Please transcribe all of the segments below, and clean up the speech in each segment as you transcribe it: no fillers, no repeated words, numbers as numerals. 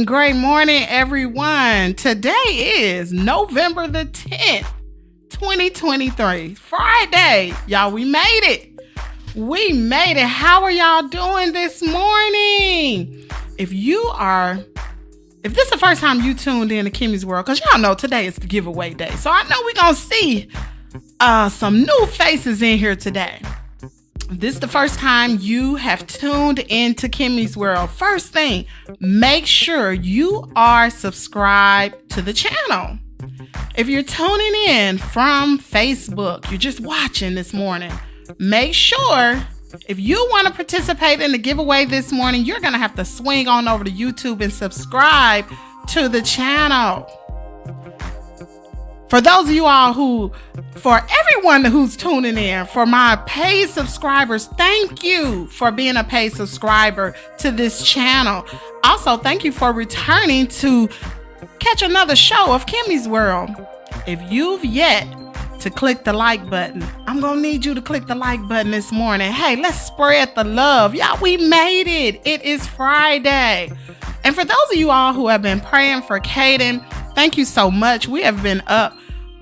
Great morning, everyone. Today is November the 10th, 2023. Friday. Y'all, we made it. We made it. How are y'all doing this morning? If this is the first time you tuned in to Kimmies World, because y'all know today is the giveaway day. So I know we're going to see some new faces in here today. If this is the first time you have tuned into Kimmies World, first thing, make sure you are subscribed to the channel. If you're tuning in from Facebook, you're just watching this morning, make sure if you want to participate in the giveaway this morning, you're going to have to swing on over to YouTube and subscribe to the channel. For those of you all for everyone who's tuning in, for my paid subscribers, thank you for being a paid subscriber to this channel. Also, thank you for returning to catch another show of Kimmies World. If you've yet to click the like button, I'm going to need you to click the like button this morning. Hey, let's spread the love. Y'all, we made it. It is Friday. And for those of you all who have been praying for Caiden, thank you so much. We have been up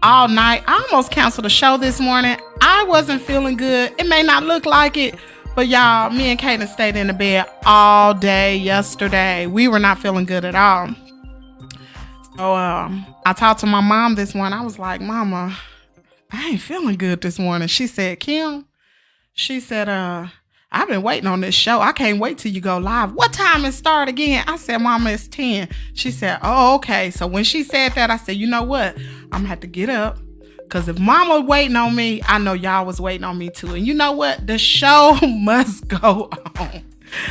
all night. I almost canceled the show this morning. I wasn't feeling good. It may not look like it, but y'all, me and Caiden stayed in the bed all day yesterday. We were not feeling good at all. So I talked to my mom this morning. I was like, Mama, I ain't feeling good this morning. She said, Kim, she said, I've been waiting on this show. I can't wait till you go live. What time it start again? I said, Mama, it's 10. She said, oh, okay. So when she said that, I said, you know what? I'm going to have to get up. Because if Mama waiting on me, I know y'all was waiting on me too. And you know what? The show must go on.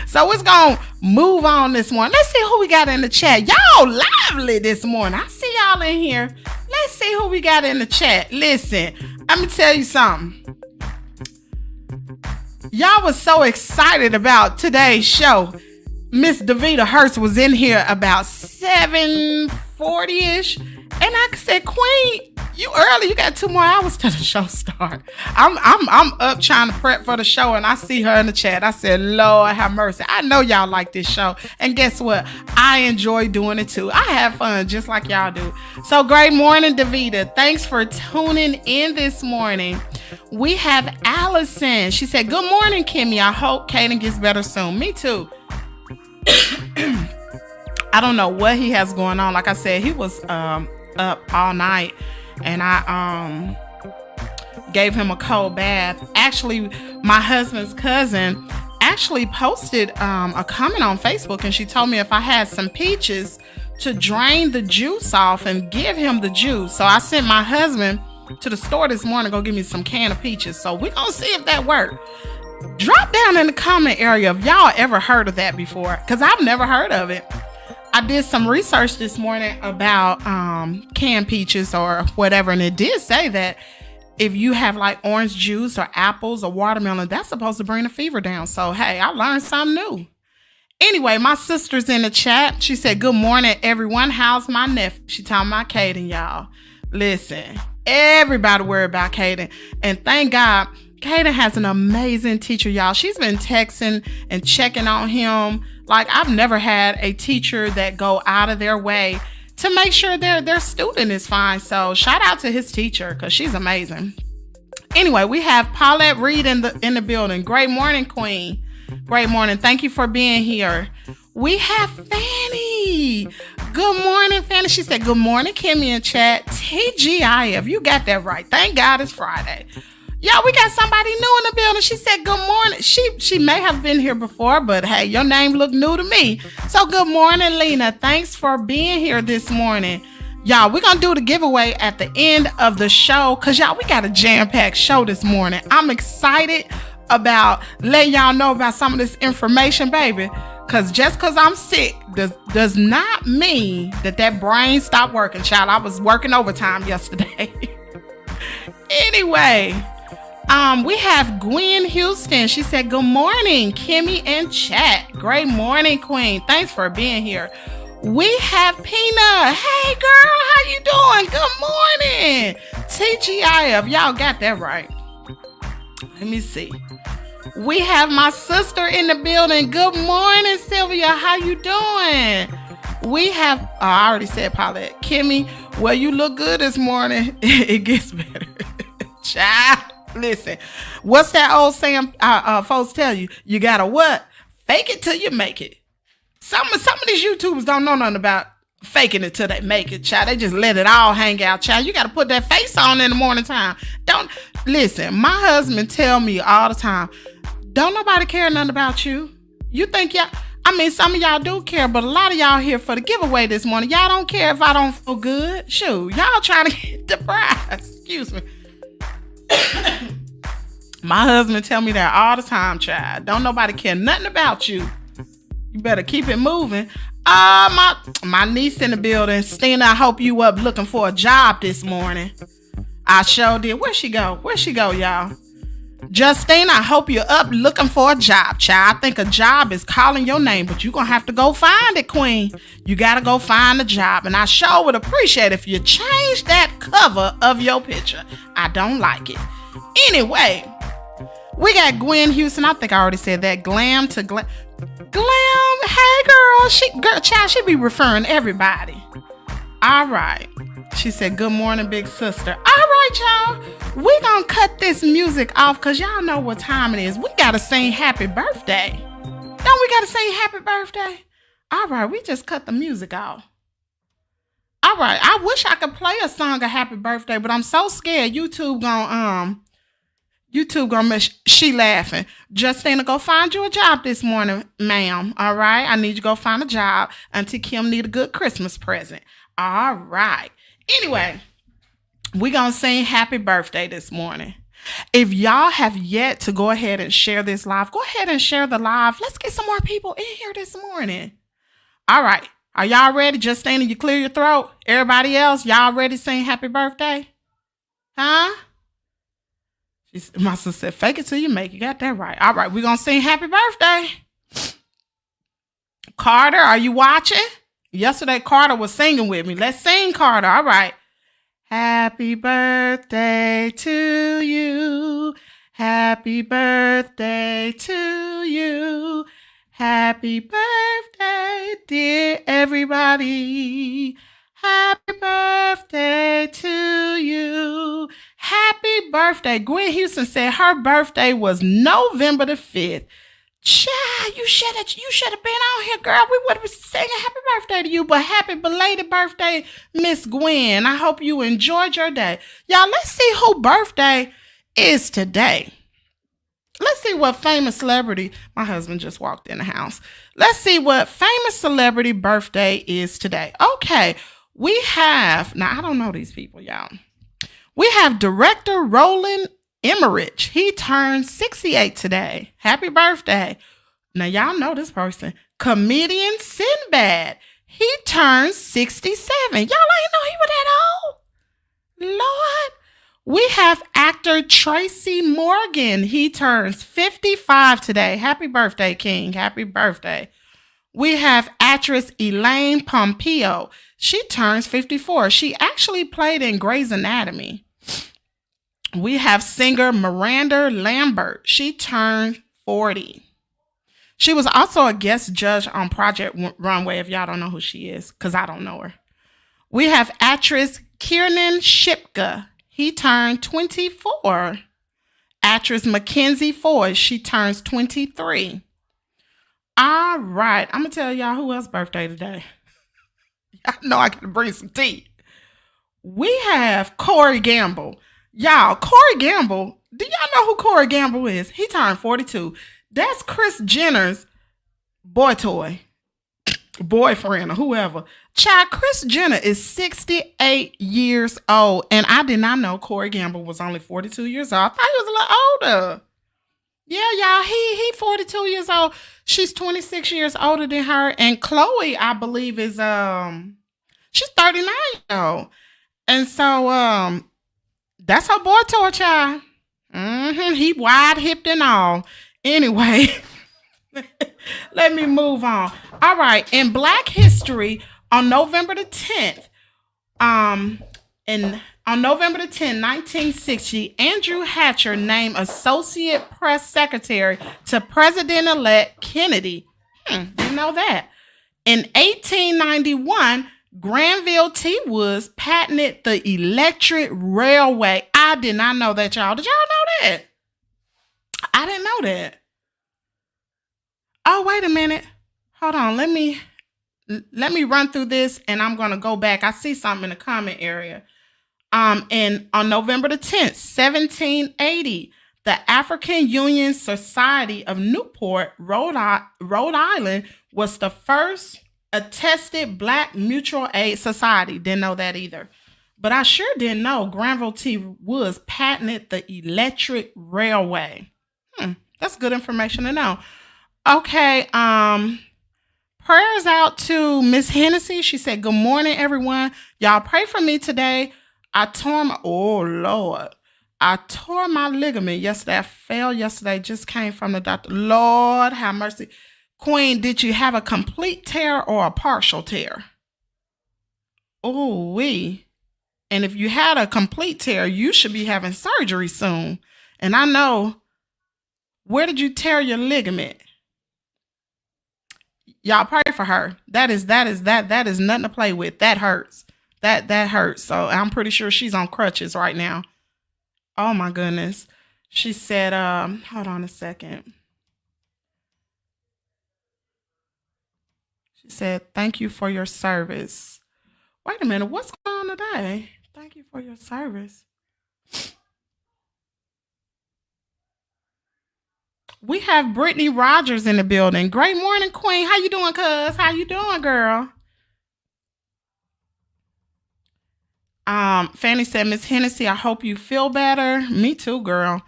So it's going to move on this morning. Let's see who we got in the chat. Y'all lively this morning. I see y'all in here. Let's see who we got in the chat. Listen, let me tell you something. Y'all was so excited about today's show. Miss Davita Hurst was in here about 7:40-ish. And I said, Queen, you early. You got 2 more hours till the show start. I'm up trying to prep for the show, and I see her in the chat. I said, Lord have mercy. I know y'all like this show. And guess what? I enjoy doing it too. I have fun just like y'all do. So great morning, Davita. Thanks for tuning in this morning. We have Allison. She said, good morning, Kimmy. I hope Caiden gets better soon. Me too. I don't know what he has going on. Like I said, he was up all night, and I gave him a cold bath. Actually, my husband's cousin actually posted a comment on Facebook, and she told me if I had some peaches to drain the juice off and give him the juice. So I sent my husband to the store this morning to go give me some can of peaches. So we're gonna see if that worked. Drop down in the comment area if y'all ever heard of that before, because I've never heard of it. I did some research this morning about canned peaches or whatever, and it did say that if you have like orange juice or apples or watermelon, that's supposed to bring the fever down. So, hey, I learned something new. Anyway, my sister's in the chat. She said, good morning, everyone. How's my nephew? She talking about Caiden, y'all. Listen, everybody worry about Caiden. And thank God, Caiden has an amazing teacher, y'all. She's been texting and checking on him. Like, I've never had a teacher that go out of their way to make sure their student is fine. So shout out to his teacher, because she's amazing. Anyway, we have Paulette Reed in the building. Great morning, Queen. Great morning. Thank you for being here. We have Fanny. Good morning, Fanny. She said, good morning, Kimmy in chat. TGIF. You got that right. Thank God it's Friday. Y'all, we got somebody new in the building. She said, good morning. She may have been here before, but hey, your name looked new to me. So good morning, Lena. Thanks for being here this morning. Y'all, we're going to do the giveaway at the end of the show, because y'all, we got a jam-packed show this morning. I'm excited about letting y'all know about some of this information, baby. Because just because I'm sick does not mean that brain stopped working, child. I was working overtime yesterday. Anyway, we have Gwen Houston. She said, good morning, Kimmy and chat. Great morning, Queen. Thanks for being here. We have Pina. Hey, girl, how you doing? Good morning. TGIF. Y'all got that right. Let me see. We have my sister in the building. Good morning, Sylvia. How you doing? We have, I already said Paulette. Kimmy, well, you look good this morning. It gets better. Child, listen. What's that old saying folks tell you? You gotta what? Fake it till you make it. Some of these YouTubers don't know nothing about faking it till they make it, child. They just let it all hang out, child. You got to put that face on in the morning time. Don't listen. My husband tell me all the time, don't nobody care nothing about you. You think y'all, I mean, some of y'all do care, but a lot of y'all here for the giveaway this morning. Y'all don't care if I don't feel good. Shoot, y'all trying to get the prize. Excuse me. My husband tell me that all the time, child. Don't nobody care nothing about you. You better keep it moving. My niece in the building. Stina, I hope you up looking for a job this morning. I sure did. Where'd she go, y'all? Justine, I hope you're up looking for a job, child. I think a job is calling your name, but you're going to have to go find it, queen. You got to go find a job. And I sure would appreciate if you change that cover of your picture. I don't like it. Anyway, we got Gwen Houston. I think I already said that. Glam to glam. Glam, hey girl, child, she be referring everybody. All right. She said, good morning, big sister. All right, y'all. We gonna cut this music off because y'all know what time it is. We gotta sing happy birthday. Don't we gotta sing happy birthday? All right, we just cut the music off. All right, I wish I could play a song of happy birthday, but I'm so scared YouTube gonna miss. She laughing. Justina, go find you a job this morning, ma'am. All right. I need you to go find a job. Auntie Kim need a good Christmas present. All right. Anyway, we gonna sing happy birthday this morning. If y'all have yet to go ahead and share this live, go ahead and share the live. Let's get some more people in here this morning. All right. Are y'all ready? Justina, you clear your throat? Everybody else, y'all ready to sing happy birthday? Huh? My sister said, fake it till you make it. You got that right. All right, we're going to sing happy birthday. Carter, are you watching? Yesterday, Carter was singing with me. Let's sing, Carter. All right. Happy birthday to you. Happy birthday to you. Happy birthday, dear everybody. Happy birthday to you. Happy birthday. Gwen Houston said her birthday was November the 5th. Child, you should have been on here, girl. We would have been singing happy birthday to you, but happy belated birthday, Miss Gwen. I hope you enjoyed your day. Y'all, let's see who birthday is today. Let's see what famous celebrity, my husband just walked in the house. Let's see what famous celebrity birthday is today. Okay. We have, now I don't know these people, y'all. We have director Roland Emmerich. He turned 68 today. Happy birthday. Now y'all know this person. Comedian Sinbad. He turned 67. Y'all ain't know he was that old? Lord. We have actor Tracy Morgan. He turns 55 today. Happy birthday, King. Happy birthday. We have actress Elaine Pompeo. She turns 54. She actually played in Grey's Anatomy. We have singer Miranda Lambert. She turned 40. She was also a guest judge on Project Runway, if y'all don't know who she is, because I don't know her. We have actress Kiernan Shipka. He turned 24. Actress Mackenzie Ford. She turns 23. All right. I'm going to tell y'all who else's birthday today. I know I got to bring some tea. We have Corey Gamble. Y'all, Corey Gamble. Do y'all know who Corey Gamble is? He turned 42. That's Kris Jenner's boyfriend or whoever. Child, Kris Jenner is 68 years old. And I did not know Corey Gamble was only 42 years old. I thought he was a little older. Yeah, y'all, he 42 years old. She's 26 years older than her. And Chloe, I believe, is she's 39 years old. And so that's her boy tour, child. He wide hipped and all. Anyway, let me move on. All right, in Black History, on November the 10th, on November the 10th, 1960, Andrew Hatcher named Associate Press Secretary to President-elect Kennedy. Didn't know that. In 1891, Granville T. Woods patented the electric railway. I did not know that, y'all. Did y'all know that? I didn't know that. Oh, wait a minute. Hold on. Let me run through this, and I'm going to go back. I see something in the comment area. And on November the 10th, 1780, the African Union Society of Newport, Rhode Island, was the first attested Black mutual aid society. Didn't know that either. But I sure didn't know Granville T. Woods patented the electric railway. That's good information to know. Okay, prayers out to Miss Hennessy. She said, good morning, everyone. Y'all pray for me today. I tore my ligament yesterday. I fell yesterday. Just came from the doctor. Lord, have mercy. Queen, did you have a complete tear or a partial tear? Oh, and if you had a complete tear, you should be having surgery soon. And I know, where did you tear your ligament? Y'all pray for her. That is nothing to play with. That hurts. That hurts. So I'm pretty sure she's on crutches right now. Oh my goodness. She said, hold on a second. She said, thank you for your service. Wait a minute. What's going on today? Thank you for your service. We have Brittany Rogers in the building. Great morning, Queen. How you doing, cuz? How you doing, girl? Fanny said, Miss Hennessy, I hope you feel better. Me too, girl.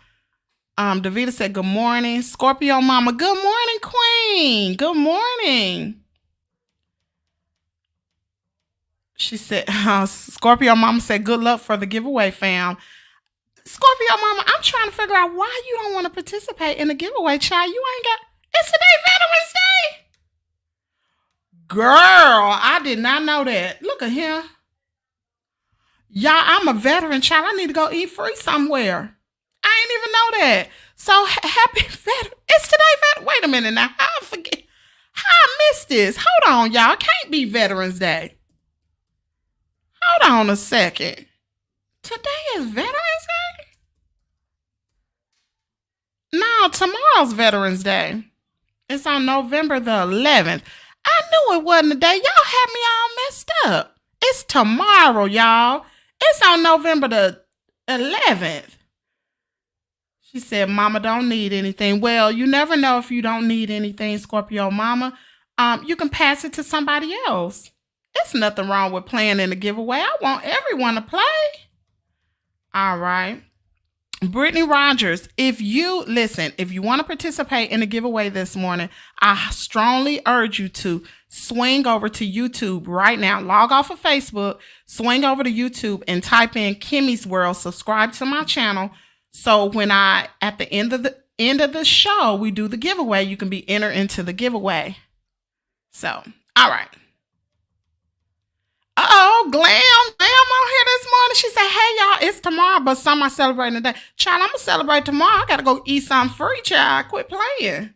Davita said, good morning. Scorpio Mama, good morning, Queen. Good morning. She said, Scorpio Mama said, good luck for the giveaway, fam. Scorpio Mama, I'm trying to figure out why you don't want to participate in the giveaway, child. You ain't got... It's today Veterans Day. Girl, I did not know that. Look at him. Y'all, I'm a veteran, child. I need to go eat free somewhere. I ain't even know that. So, happy veteran... It's today Wait a minute now. How I forget... How I missed this? Hold on, y'all. It can't be Veterans Day. Hold on a second. Today is Veterans Day? No, tomorrow's Veterans Day. It's on November the 11th. I knew it wasn't a day. Y'all had me all messed up. It's tomorrow, y'all. It's on November the 11th. She said, Mama don't need anything. Well, you never know if you don't need anything, Scorpio Mama. You can pass it to somebody else. There's nothing wrong with playing in the giveaway. I want everyone to play. All right. Brittany Rogers, if you want to participate in the giveaway this morning, I strongly urge you to swing over to YouTube right now. Log off of Facebook, swing over to YouTube and type in Kimmies World. Subscribe to my channel. So when at the end of the show, we do the giveaway, you can be entered into the giveaway. So, all right. Glam on here this morning. She said, hey, y'all, it's tomorrow, but some are celebrating today. Child, I'm going to celebrate tomorrow. I got to go eat something free, child. Quit playing.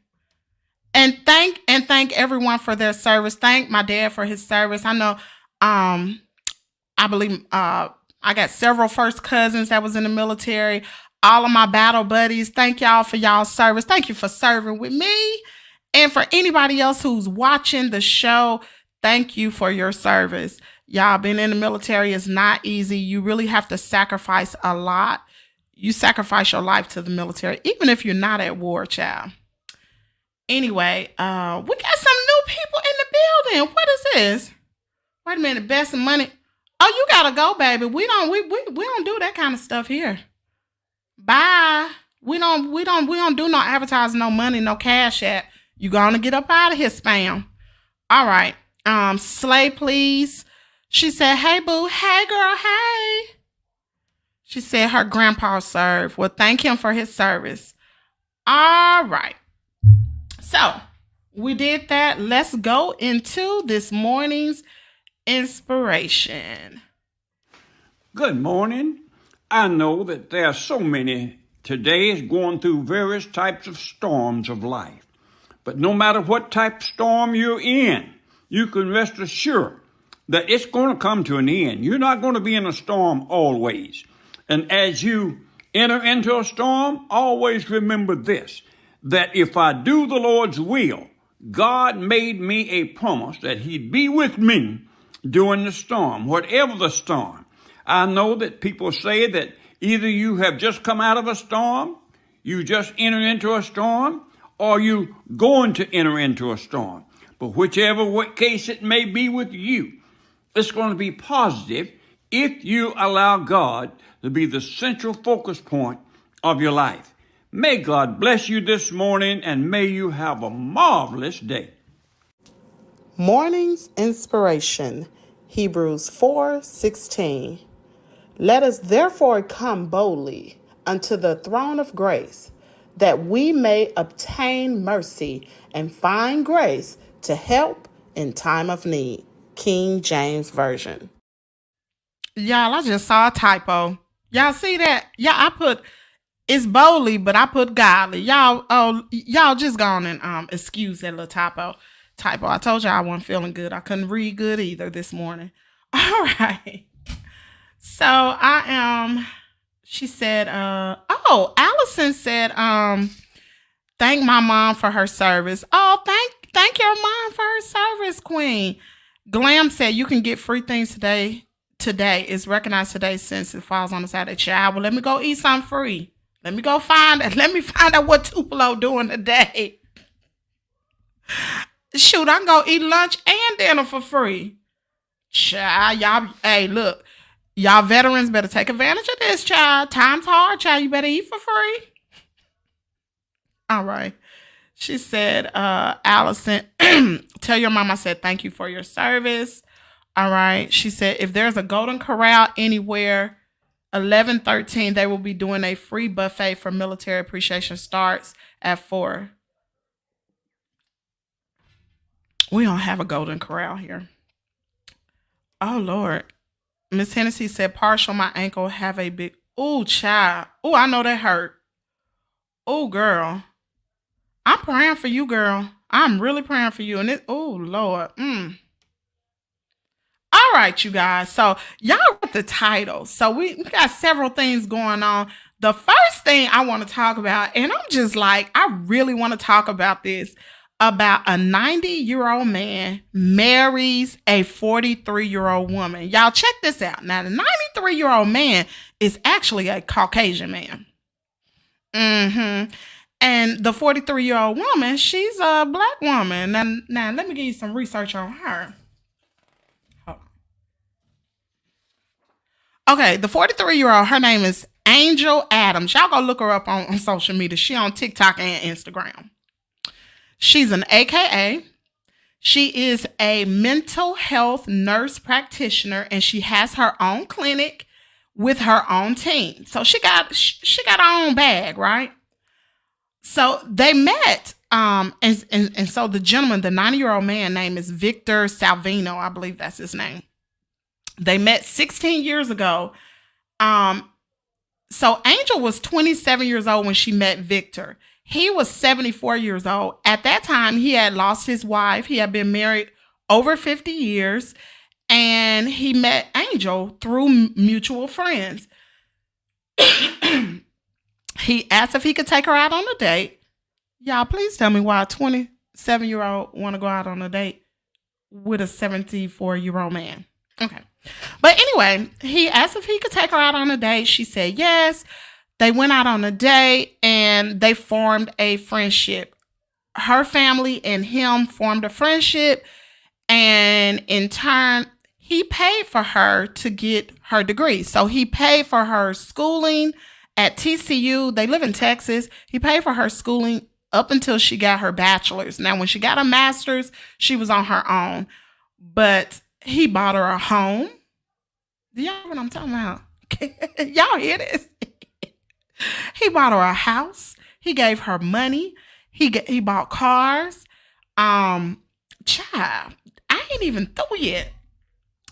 And thank everyone for their service. Thank my dad for his service. I know, I believe I got several first cousins that was in the military. All of my battle buddies. Thank y'all for y'all's service. Thank you for serving with me. And for anybody else who's watching the show, thank you for your service. Y'all, being in the military is not easy. You really have to sacrifice a lot. You sacrifice your life to the military, even if you're not at war, child. Anyway, we got some new people in the building. What is this? Wait a minute, best of money. Oh, you gotta go, baby. We don't do that kind of stuff here. Bye. We don't do no advertising, no money, no Cashapp. You gonna get up out of here, spam. All right. Slay, please. She said, hey, boo. Hey, girl. Hey. She said her grandpa served. Well, thank him for his service. All right. So we did that. Let's go into this morning's inspiration. Good morning. I know that there are so many today going through various types of storms of life. But no matter what type of storm you're in, you can rest assured that it's going to come to an end. You're not going to be in a storm always. And as you enter into a storm, always remember this, that if I do the Lord's will, God made me a promise that he'd be with me during the storm, whatever the storm. I know that people say that either you have just come out of a storm, you just enter into a storm, or you going to enter into a storm. But whichever case it may be with you, it's going to be positive if you allow God to be the central focus point of your life. May God bless you this morning, and may you have a marvelous day. Morning's inspiration, Hebrews 4:16. Let us therefore come boldly unto the throne of grace, that we may obtain mercy and find grace to help in time of need. King James Version. Y'all, I just saw a typo. Y'all see that? Yeah, I put it's boldly, but I put godly. Y'all just go on and excuse that little typo. I told y'all I wasn't feeling good. I couldn't read good either this morning. All right. So I am. She said, Allison said, thank my mom for her service. Oh, thank your mom for her service, Queen. Glam said you can get free things today. Today is recognized today since it falls on the Saturday. Child, well, let me go eat something free. Let me find out what Tupelo doing today. Shoot, I can go eat lunch and dinner for free. Child, y'all, hey, look. Y'all veterans better take advantage of this, child. Time's hard, child. You better eat for free. All right. She said, Allison, tell your mom I said thank you for your service. All right. She said, if there's a Golden Corral anywhere, 11:13, they will be doing a free buffet for military appreciation. Starts at 4. We don't have a Golden Corral here. Oh, Lord. Miss Hennessy said, partial my ankle, have a big, ooh, child. Ooh, I know that hurt. Ooh, girl. I'm praying for you, girl. I'm really praying for you. And it, ooh, Lord. All right, you guys. So y'all read the title. So we got several things going on. The first thing I want to talk about, and I'm just like, I really want to talk about this, about a 90-year-old man marries a 43-year-old woman. Y'all check this out. Now, the 93-year-old man is actually a Caucasian man. And the 43-year-old woman, she's a black woman. Now, let me give you some research on her. Okay, the 43-year-old, her name is Angel Adams. Y'all go look her up on social media. She on TikTok and Instagram. She's an AKA. She is a mental health nurse practitioner, and she has her own clinic with her own team. So she got her own bag, right? So they met, and so the gentleman, the 90-year-old man, name is Victor Salvino, I believe that's his name. They met 16 years ago. So Angel was 27 years old when she met Victor. He was 74 years old. At that time, he had lost his wife. He had been married over 50 years, and he met Angel through mutual friends. He asked if he could take her out on a date. Y'all, please tell me why a 27-year-old want to go out on a date with a 74-year-old man. Okay. But anyway, he asked if he could take her out on a date. She said yes. They went out on a date and they formed a friendship. Her family and him formed a friendship, and in turn, he paid for her to get her degree. So he paid for her schooling at TCU. They live in Texas. He paid for her schooling up until she got her bachelor's. Now, when she got her master's, she was on her own, but he bought her a home. Do y'all know what I'm talking about? Y'all hear this? He bought her a house. He gave her money. He bought cars. Child, I ain't even through yet.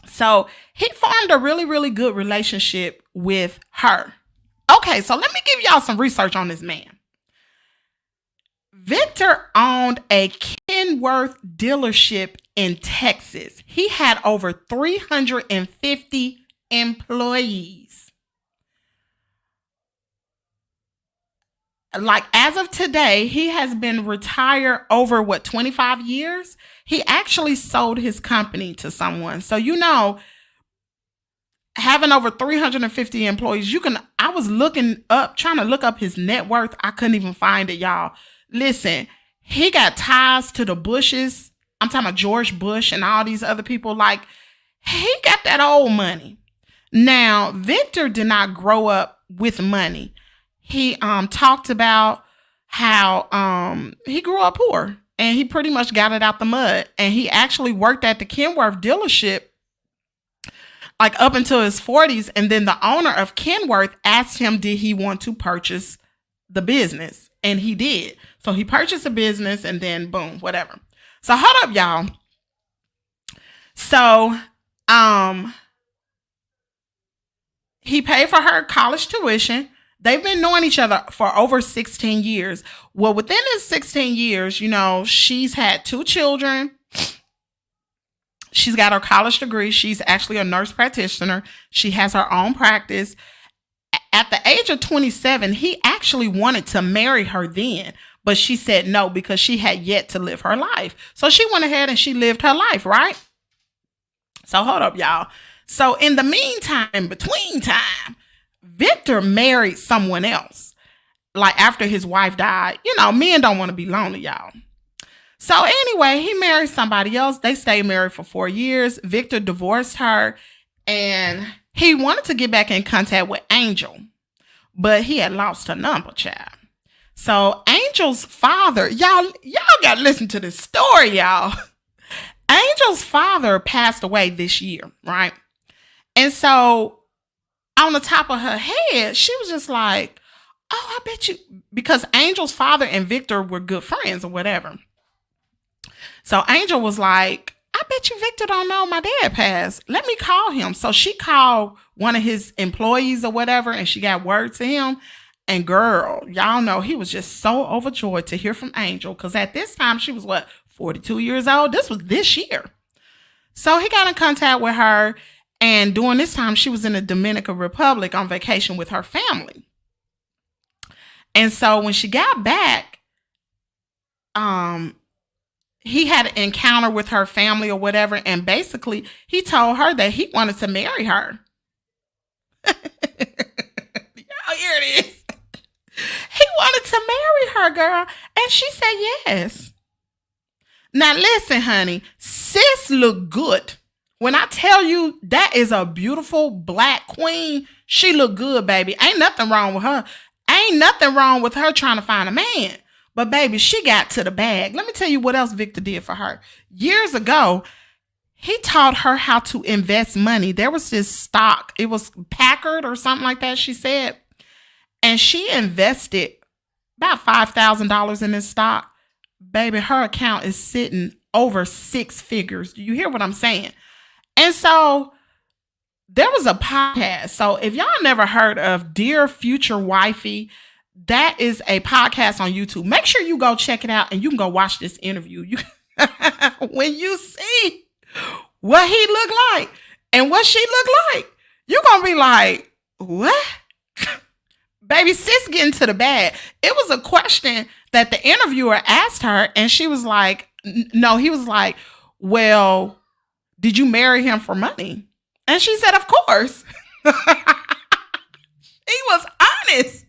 So he formed a really, really good relationship with her. Okay, so let me give y'all some research on this man. Victor owned a Kenworth dealership in Texas. He had over 350 employees. Like, as of today, he has been retired over 25 years. He actually sold his company to someone. So, having over 350 employees, I was trying to look up his net worth. I couldn't even find it, y'all. Listen, he got ties to the Bushes. I'm talking about George Bush and all these other people. Like, he got that old money. Now, Victor did not grow up with money. He talked about how he grew up poor and he pretty much got it out the mud. And he actually worked at the Kenworth dealership like up until his 40s. And then the owner of Kenworth asked him, did he want to purchase the business? And he did. So he purchased a business and then boom, whatever. So hold up, y'all. So he paid for her college tuition. They've been knowing each other for over 16 years. Well, within this 16 years, she's had 2 children. She's got her college degree. She's actually a nurse practitioner. She has her own practice. At the age of 27, he actually wanted to marry her then, but she said no because she had yet to live her life. So she went ahead and she lived her life, right? So hold up, y'all. So in the meantime, between time, Victor married someone else. Like after his wife died. Men don't want to be lonely, y'all. So anyway, he married somebody else. They stayed married for 4 years. Victor divorced her and he wanted to get back in contact with Angel, but he had lost her number, child. So Angel's father, y'all got to listen to this story, y'all. Angel's father passed away this year, right? And so on the top of her head, she was just like, oh, I bet you, because Angel's father and Victor were good friends or whatever. So Angel was like, I bet you Victor don't know my dad passed. Let me call him. So she called one of his employees or whatever, and she got word to him. And girl, y'all know he was just so overjoyed to hear from Angel, because at this time she was 42 years old. This was this year. So he got in contact with her, and during this time she was in the Dominican Republic on vacation with her family. And so when she got back, he had an encounter with her family or whatever, and basically he told her that he wanted to marry her. Y'all, here it is. He wanted to marry her, girl, and she said yes. Now listen, honey, sis look good. When I tell you that is a beautiful black queen, she look good, baby. Ain't nothing wrong with her. Ain't nothing wrong with her trying to find a man. But baby, she got to the bag. Let me tell you what else Victor did for her. Years ago, he taught her how to invest money. There was this stock. It was Packard or something like that, she said. And she invested about $5,000 in this stock. Baby, her account is sitting over 6 figures. Do you hear what I'm saying? And so there was a podcast. So if y'all never heard of Dear Future Wifey, that is a podcast on YouTube. Make sure you go check it out and you can go watch this interview. When you see what he looked like and what she looked like, you're going to be like, what? Baby, sis getting to the bag. It was a question that the interviewer asked her, and she was like, no, he was like, well, did you marry him for money? And she said, of course. He was honest.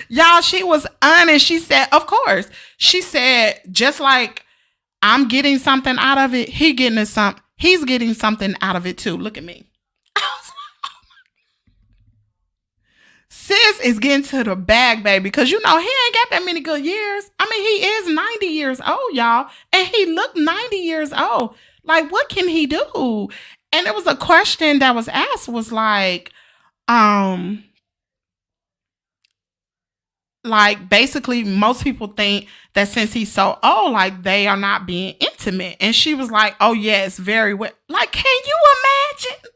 Y'all, she was honest. She said, of course. She said, just like I'm getting something out of it, he's getting something out of it too. Look at me. I was like, oh my. Sis is getting to the bag, baby, because he ain't got that many good years. I mean, he is 90 years old, y'all, and he looked 90 years old. Like, what can he do? And there was a question that was asked, was like basically most people think that since he's so old, like they are not being intimate. And she was like, oh yes, very well. Like, can you imagine?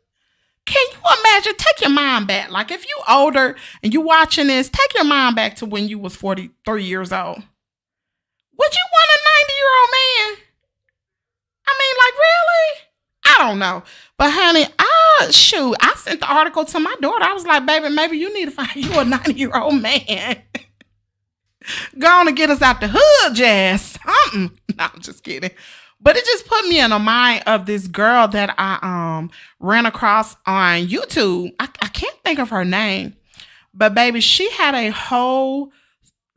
Take your mind back. Like, if you older and you watching this, take your mind back to when you was 43 years old. Would you want a 90-year-old man? I mean, like, don't know. But honey, I sent the article to my daughter. I was like, baby, maybe you need to find you a 90-year-old man. Go on and get us out the hood, Jazz. No, I'm just kidding. But it just put me in the mind of this girl that I ran across on YouTube. I can't think of her name. But baby, she had a whole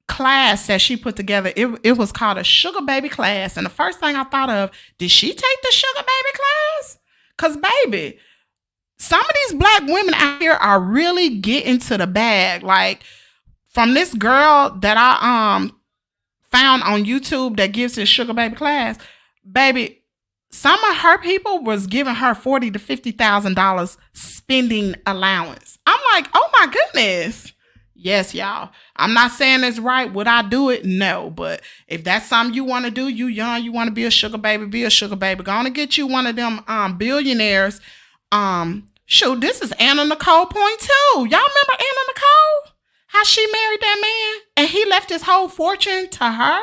class that she put together. It was called a sugar baby class. And the first thing I thought of, did she take the sugar baby class? Because baby, some of these black women out here are really getting to the bag. Like from this girl that I found on YouTube that gives this sugar baby class, baby, some of her people was giving her $40,000 to $50,000 spending allowance. I'm like, oh my goodness. Yes, y'all. I'm not saying it's right. Would I do it? No. But if that's something you want to do, you young, you want to be a sugar baby, be a sugar baby. Go on and get you one of them billionaires. Shoot, this is Anna Nicole Point 2. Y'all remember Anna Nicole? How she married that man and he left his whole fortune to her?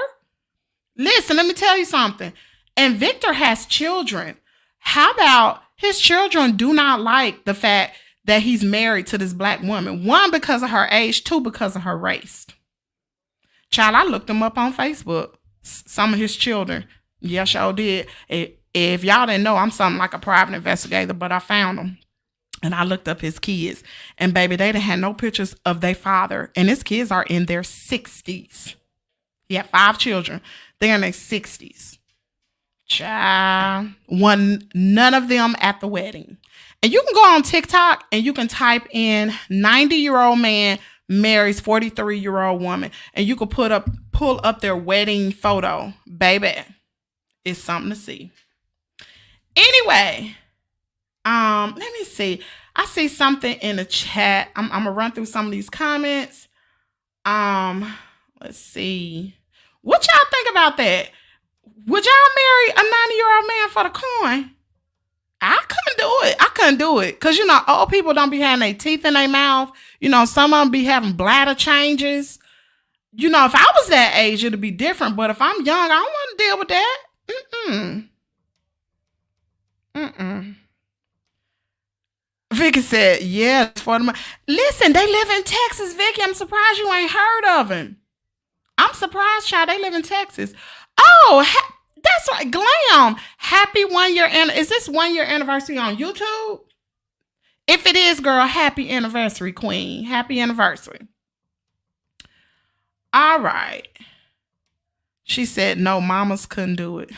Listen, let me tell you something. And Victor has children. How about his children do not like the fact that he's married to this black woman? One, because of her age. Two, because of her race. Child, I looked him up on Facebook. Some of his children. Yeah, sure did. If y'all didn't know, I'm something like a private investigator, but I found them. And I looked up his kids. And baby, they didn't have no pictures of their father. And his kids are in their 60s. He had 5 children. They're in their 60s. Child. None of them at the wedding. And you can go on TikTok and you can type in 90-year-old man marries 43-year-old woman. And you can pull up their wedding photo. Baby, it's something to see. Anyway, let me see. I see something in the chat. I'm going to run through some of these comments. Let's see. What y'all think about that? Would y'all marry a 90-year-old man for the coin? I couldn't do it. Because, old people don't be having their teeth in their mouth. Some of them be having bladder changes. If I was that age, it'd be different. But if I'm young, I don't want to deal with that. Vicky said, yeah, it's for the money. Listen, they live in Texas, Vicky. I'm surprised you ain't heard of him. I'm surprised, child. They live in Texas. Oh, that's right. Glam. Happy 1 year. Is this 1 year anniversary on YouTube? If it is, girl, happy anniversary, queen. Happy anniversary. All right. She said, no, mamas couldn't do it.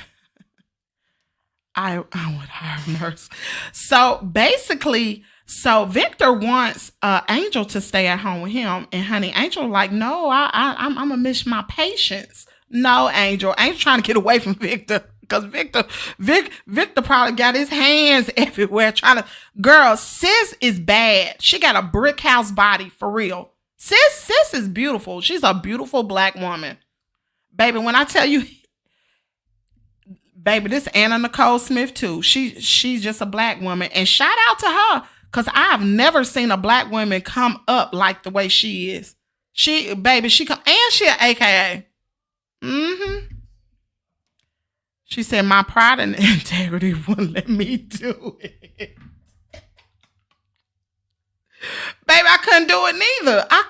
I would hire a nurse. So basically, Victor wants Angel to stay at home with him. And honey, Angel like, no, I'm going to miss my patients. No, Angel trying to get away from Victor. Because Victor probably got his hands everywhere trying to. Girl, sis is bad. She got a brick house body, for real. Sis is beautiful. She's a beautiful black woman. Baby, when I tell you, baby, this Anna Nicole Smith too. She's just a black woman. And shout out to her. Because I've never seen a black woman come up like the way she is. She an AKA. She said, my pride and integrity wouldn't let me do it. Baby, I couldn't do it neither. I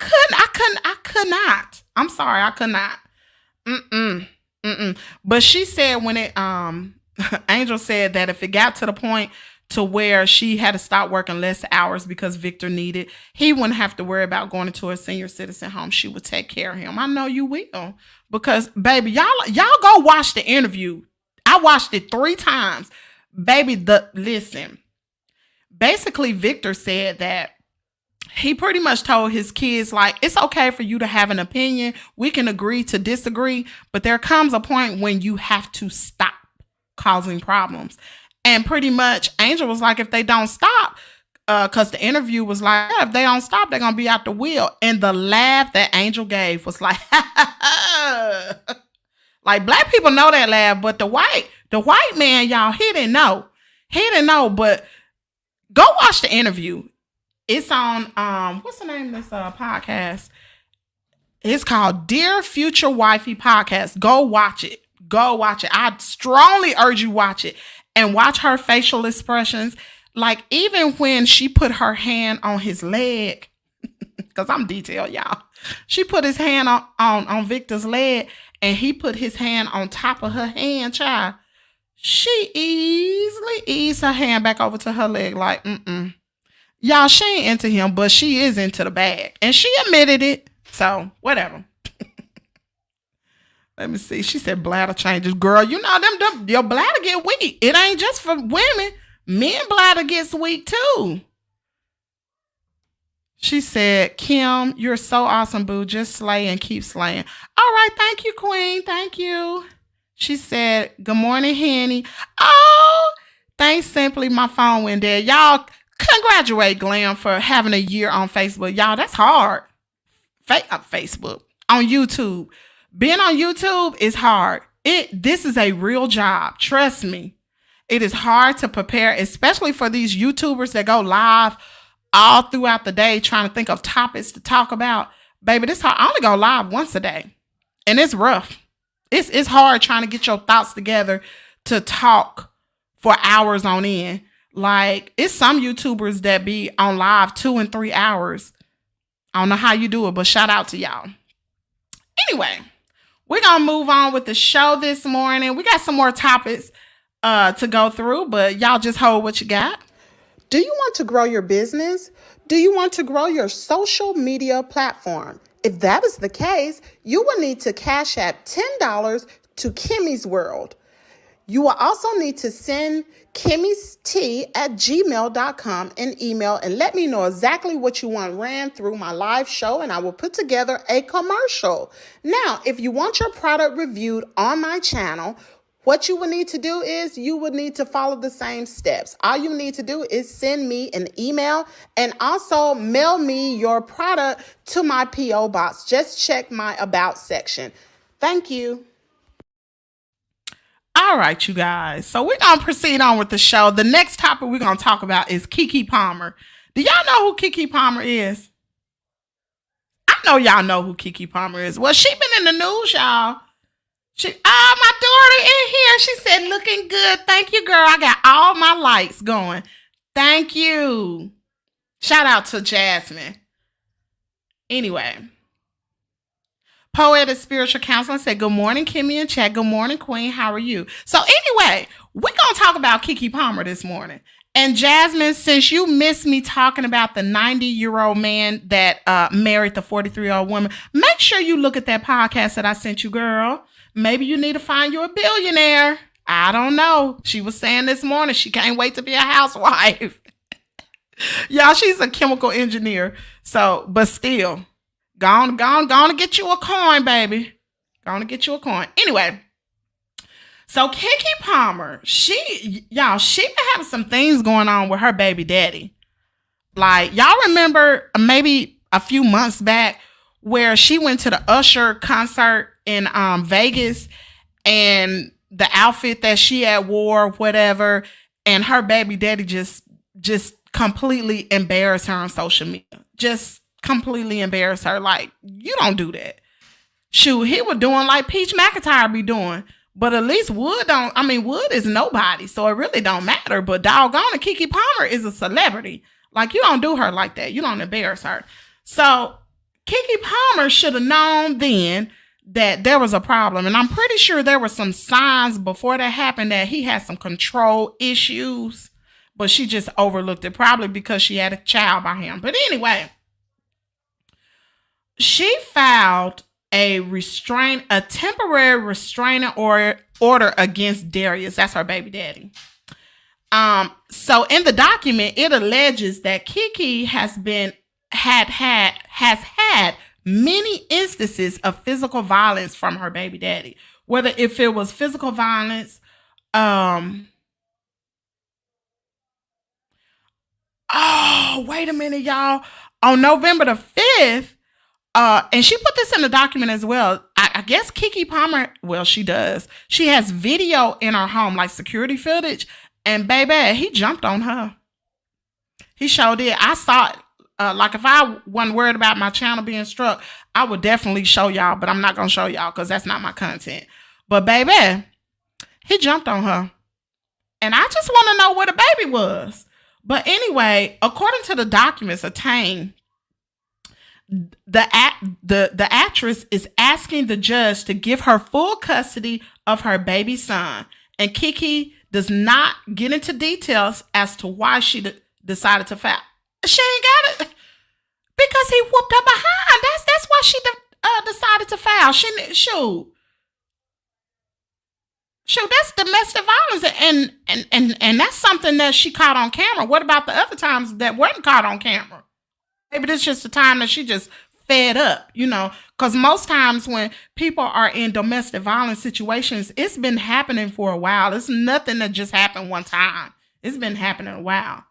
could not. I'm sorry, I could not. But she said when it, Angel said that if it got to the point to where she had to stop working less hours because Victor needed, he wouldn't have to worry about going into a senior citizen home. She would take care of him. I know you will. Because, baby, y'all go watch the interview. I watched it 3 times. Baby, listen. Basically, Victor said that he pretty much told his kids, like, it's okay for you to have an opinion. We can agree to disagree. But there comes a point when you have to stop causing problems. And pretty much, Angel was like, if they don't stop, because the interview was like, yeah, if they don't stop, they're going to be out the wheel. And the laugh that Angel gave was like, like black people know that laugh, but the white man, y'all, he didn't know. But go watch the interview. It's on, what's the name of this podcast? It's called Dear Future Wifey Podcast. Go watch it. I strongly urge you watch it. and watch her facial expressions. Like, even when she put her hand on his leg, because I'm detailed, y'all. She put his hand on Victor's leg, and he put his hand on top of her hand, child. She easily eased her hand back over to her leg like, Y'all, she ain't into him, but she is into the bag. And she admitted it. So, whatever. Let me see. She said bladder changes. Girl, you know them your bladder get weak. It ain't just for women. Men bladder gets weak too. She said, Kim, you're so awesome, boo. Just slay and keep slaying. All right. Thank you, Queen. Thank you. She said, good morning, Henny. Oh, thanks, Simply. My phone went dead. Y'all, congratulate Glam for having a year on Facebook. Y'all, that's hard. Facebook. On YouTube. Being on YouTube is hard. This is a real job. Trust me. It is hard to prepare, especially for these YouTubers that go live all throughout the day trying to think of topics to talk about. Baby, this hard. I only go live once a day. And it's rough. It's hard trying to get your thoughts together to talk for hours on end. Like, it's some YouTubers that be on live 2 and 3 hours. I don't know how you do it, but shout out to y'all. Anyway, we're going to move on with the show this morning. We got some more topics to go through, but y'all just hold what you got. Do you want to grow your business? Do you want to grow your social media platform? If that is the case, you will need to Cashapp $10 to Kimmies World. You will also need to send kimmiestea@gmail.com an email and let me know exactly what you want ran through my live show, and I will put together a commercial. Now, if you want your product reviewed on my channel, what you will need to do is you would need to follow the same steps. All you need to do is send me an email and also mail me your product to my P.O. box. Just check my About section. Thank you. All right, you guys. So we're going to proceed on with the show. The next topic we're going to talk about is Keke Palmer. Do y'all know who Keke Palmer is? I know y'all know who Keke Palmer is. Well, she been in the news, y'all. My daughter in here. She said, looking good. Thank you, girl. I got all my lights going. Thank you. Shout out to Jasmine. Anyway. Poetic Spiritual Counseling said, good morning, Kimmy and Chat. Good morning, Queen. How are you? So anyway, we're going to talk about Keke Palmer this morning. And Jasmine, since you missed me talking about the 90-year-old man that married the 43-year-old woman, make sure you look at that podcast that I sent you, girl. Maybe you need to find you a billionaire. I don't know. She was saying this morning she can't wait to be a housewife. Y'all, she's a chemical engineer. So, but still, gonna get you a coin, baby. Gonna get you a coin. Anyway, so Keke Palmer, she been having some things going on with her baby daddy. Like, y'all remember maybe a few months back where she went to the Usher concert in Vegas, and the outfit that she had wore, whatever, and her baby daddy just completely embarrassed her on social media. Just completely embarrassed her. Like, you don't do that. Shoot, he was doing like Peach McIntyre be doing. But at least Wood is nobody, so it really don't matter. But doggone it, Keke Palmer is a celebrity. Like, you don't do her like that. You don't embarrass her. So Keke Palmer should have known then that there was a problem. And I'm pretty sure there were some signs before that happened that he had some control issues, but she just overlooked it, probably because she had a child by him. But anyway, she filed a temporary restraining order against Darius. That's her baby daddy. So in the document, it alleges that Keke has had many instances of physical violence from her baby daddy. Whether if it was physical violence, wait a minute, y'all. On November the 5th, and she put this in the document as well. I guess Keke Palmer, well, she does. She has video in her home, like security footage, and baby, he jumped on her. He sure did. I saw it. Like, if I wasn't worried about my channel being struck, I would definitely show y'all, but I'm not going to show y'all because that's not my content. But baby, he jumped on her. And I just want to know where the baby was. But anyway, according to the documents obtained, the actress is asking the judge to give her full custody of her baby son. And Keke does not get into details as to why she decided to file. She ain't got it because he whooped her behind. That's why she decided to file. Shoot, that's domestic violence, and that's something that she caught on camera. What about the other times that weren't caught on camera? Maybe this is just the time that she just fed up, because most times when people are in domestic violence situations, it's been happening for a while. It's nothing that just happened one time. It's been happening a while.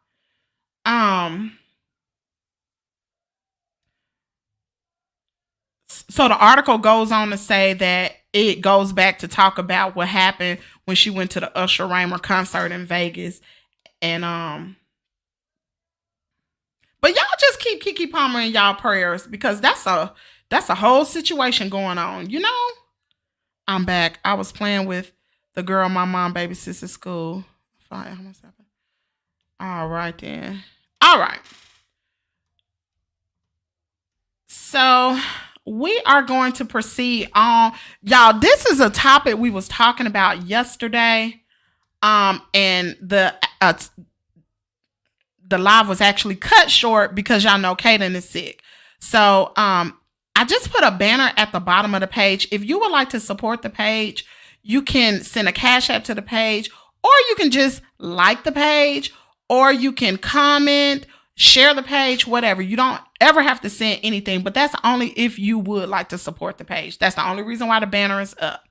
So the article goes on to say that it goes back to talk about what happened when she went to the Usher Raymond concert in Vegas. And but y'all just keep Keke Palmer in y'all prayers, because that's a whole situation going on. I'm back. I was playing with the girl my mom babysits at school. All right then. All right. So we are going to proceed on, y'all. This is a topic we was talking about yesterday. And the live was actually cut short because y'all know Caiden is sick. So, I just put a banner at the bottom of the page. If you would like to support the page, you can send a Cashapp to the page, or you can just like the page, or you can comment, share the page, whatever. You don't ever have to send anything, but that's only if you would like to support the page. That's the only reason why the banner is up.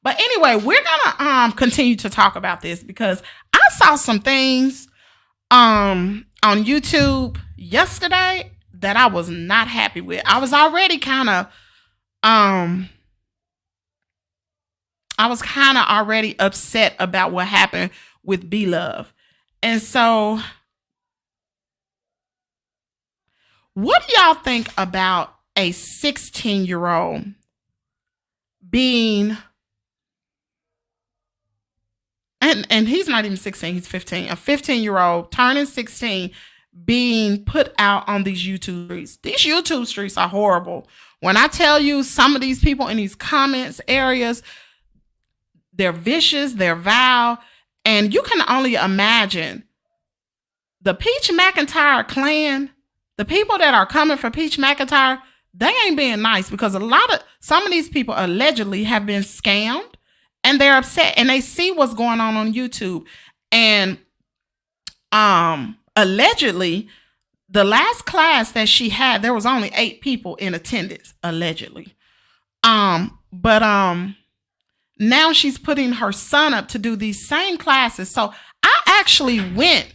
But anyway, we're gonna continue to talk about this because I saw some things on YouTube yesterday that I was not happy with. I was already kind of already upset about what happened with B-Love. And so what do y'all think about a 16-year-old being, and he's not even 16, he's 15, a 15-year-old turning 16, being put out on these YouTube streets. These YouTube streets are horrible. When I tell you, some of these people in these comments areas, they're vicious, they're vile, and you can only imagine the Peach McIntyre clan, the people that are coming for Peach McIntyre, they ain't being nice, because some of these people allegedly have been scammed, and they're upset, and they see what's going on YouTube. And allegedly, the last class that she had, there was only 8 people in attendance, allegedly. But now she's putting her son up to do these same classes. So I actually went,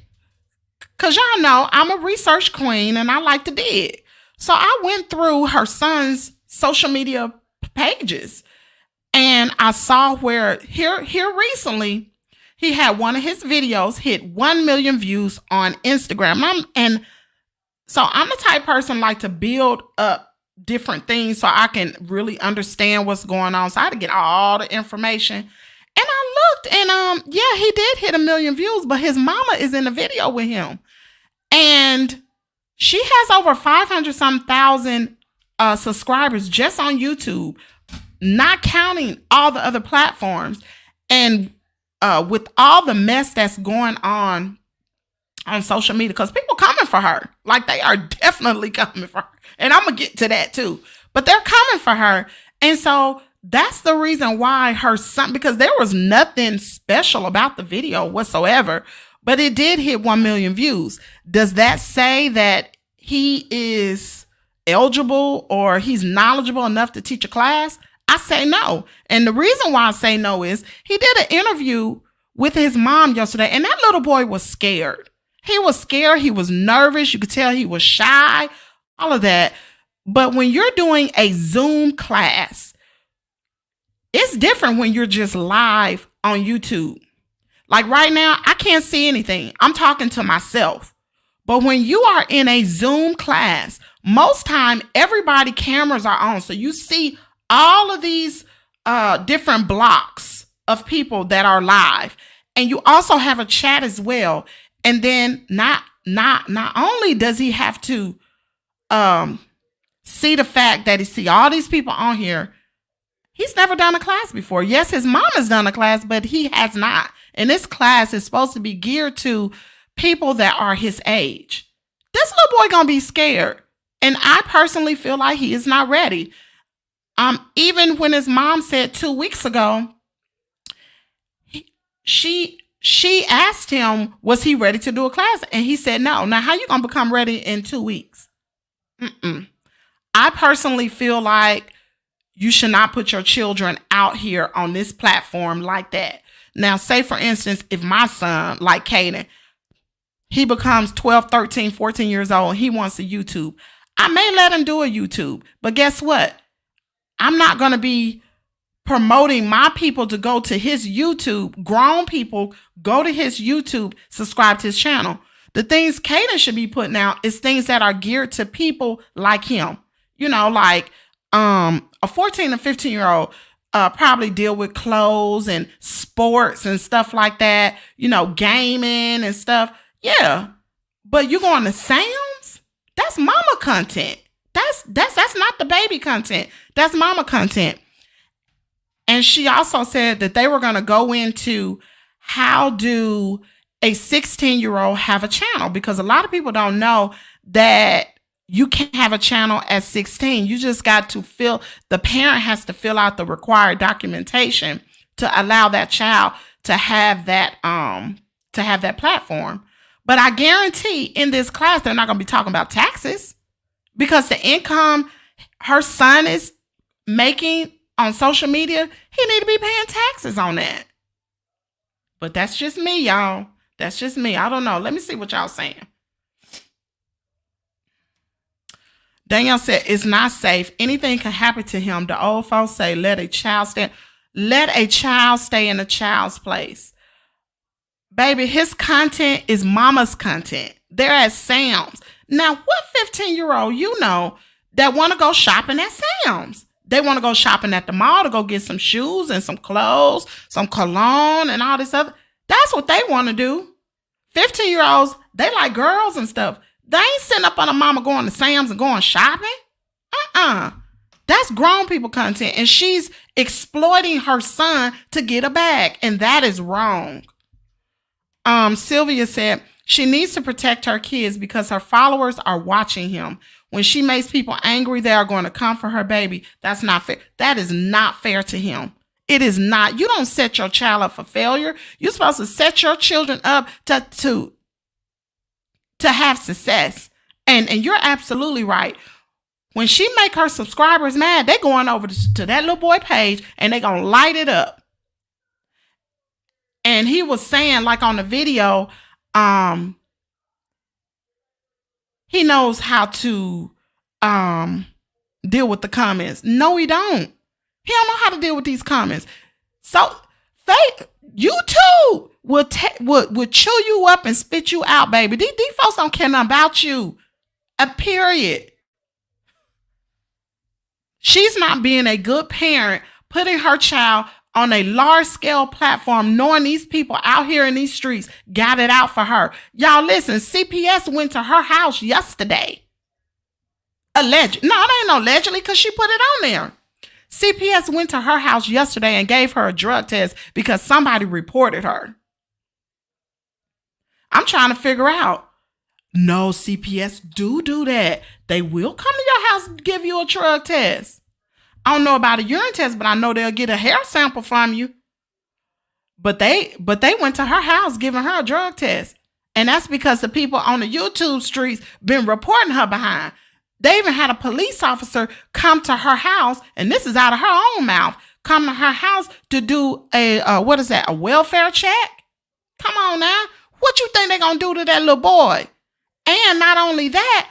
because y'all know I'm a research queen and I like to dig. So I went through her son's social media pages, and I saw where here recently he had one of his videos hit 1 million views on Instagram. And so I'm the type of person like to build up different things so I can really understand what's going on. So I had to get all the information. And I looked, and yeah, he did hit 1 million views, but his mama is in the video with him. And she has over 500,000 subscribers just on YouTube, not counting all the other platforms. And with all the mess that's going on social media, because people coming for her, like they are definitely coming for her. And I'm going to get to that too. But they're coming for her. And so that's the reason why her son, because there was nothing special about the video whatsoever, but it did hit 1 million views. Does that say that he is eligible or he's knowledgeable enough to teach a class? I say no. And the reason why I say no is he did an interview with his mom yesterday, and that little boy was scared. He was scared. He was nervous. You could tell he was shy, all of that. But when you're doing a Zoom class, it's different when you're just live on YouTube. Like right now, I can't see anything. I'm talking to myself. But when you are in a Zoom class, most time everybody cameras are on. So you see all of these different blocks of people that are live. And you also have a chat as well. And then not only does he have to see the fact that he see all these people on here, he's never done a class before. Yes, his mom has done a class, but he has not. And this class is supposed to be geared to people that are his age. This little boy gonna be scared. And I personally feel like he is not ready. Even when his mom said 2 weeks ago, she asked him, was he ready to do a class? And he said no. Now, how you gonna become ready in 2 weeks? I personally feel like you should not put your children out here on this platform like that. Now, say for instance, if my son, like Caiden, he becomes 12, 13, 14 years old, and he wants a YouTube, I may let him do a YouTube, but guess what? I'm not going to be promoting my people to go to his YouTube. Grown people go to his YouTube, subscribe to his channel. The things Caiden should be putting out is things that are geared to people like him. You know, like a 14 or 15-year-old probably deal with clothes and sports and stuff like that, you know, gaming and stuff. Yeah. But you going to Sam's? That's mama content. That's not the baby content. That's mama content. And she also said that they were going to go into how do a 16-year-old have a channel, because a lot of people don't know that you can't have a channel at 16. You just got to the parent has to fill out the required documentation to allow that child to have that platform. But I guarantee in this class, they're not going to be talking about taxes, because the income her son is making on social media, he need to be paying taxes on that. But that's just me, y'all. That's just me. I don't know. Let me see what y'all saying. Danielle said, it's not safe. Anything can happen to him. The old folks say, let a child stay in a child's place. Baby, his content is mama's content. They're at Sam's. Now, what 15-year-old you know that want to go shopping at Sam's? They want to go shopping at the mall to go get some shoes and some clothes, some cologne and all this other. That's what they want to do. 15-year-olds, they like girls and stuff. They ain't sitting up on a mama going to Sam's and going shopping. That's grown people content. And she's exploiting her son to get a bag. And that is wrong. Sylvia said she needs to protect her kids because her followers are watching him. When she makes people angry, they are going to come for her baby. That's not fair. That is not fair to him. It is not. You don't set your child up for failure. You're supposed to set your children up to have success. And you're absolutely right. When she make her subscribers mad, they going over to that little boy page and they going to light it up. And he was saying, like on the video, he knows how to deal with the comments. No, he don't. He don't know how to deal with these comments. So YouTube will chew you up and spit you out, baby. These folks don't care nothing about you. Period. She's not being a good parent, putting her child on a large-scale platform, knowing these people out here in these streets got it out for her. Y'all listen, CPS went to her house yesterday. Allegedly. No, it ain't no allegedly, because she put it on there. CPS went to her house yesterday and gave her a drug test because somebody reported her. I'm trying to figure out. No, CPS do that. They will come to your house and give you a drug test. I don't know about a urine test, but I know they'll get a hair sample from you. But they went to her house giving her a drug test. And that's because the people on the YouTube streets been reporting her behind. They even had a police officer come to her house, and this is out of her own mouth, come to her house to do a welfare check? Come on now. What you think they're going to do to that little boy? And not only that,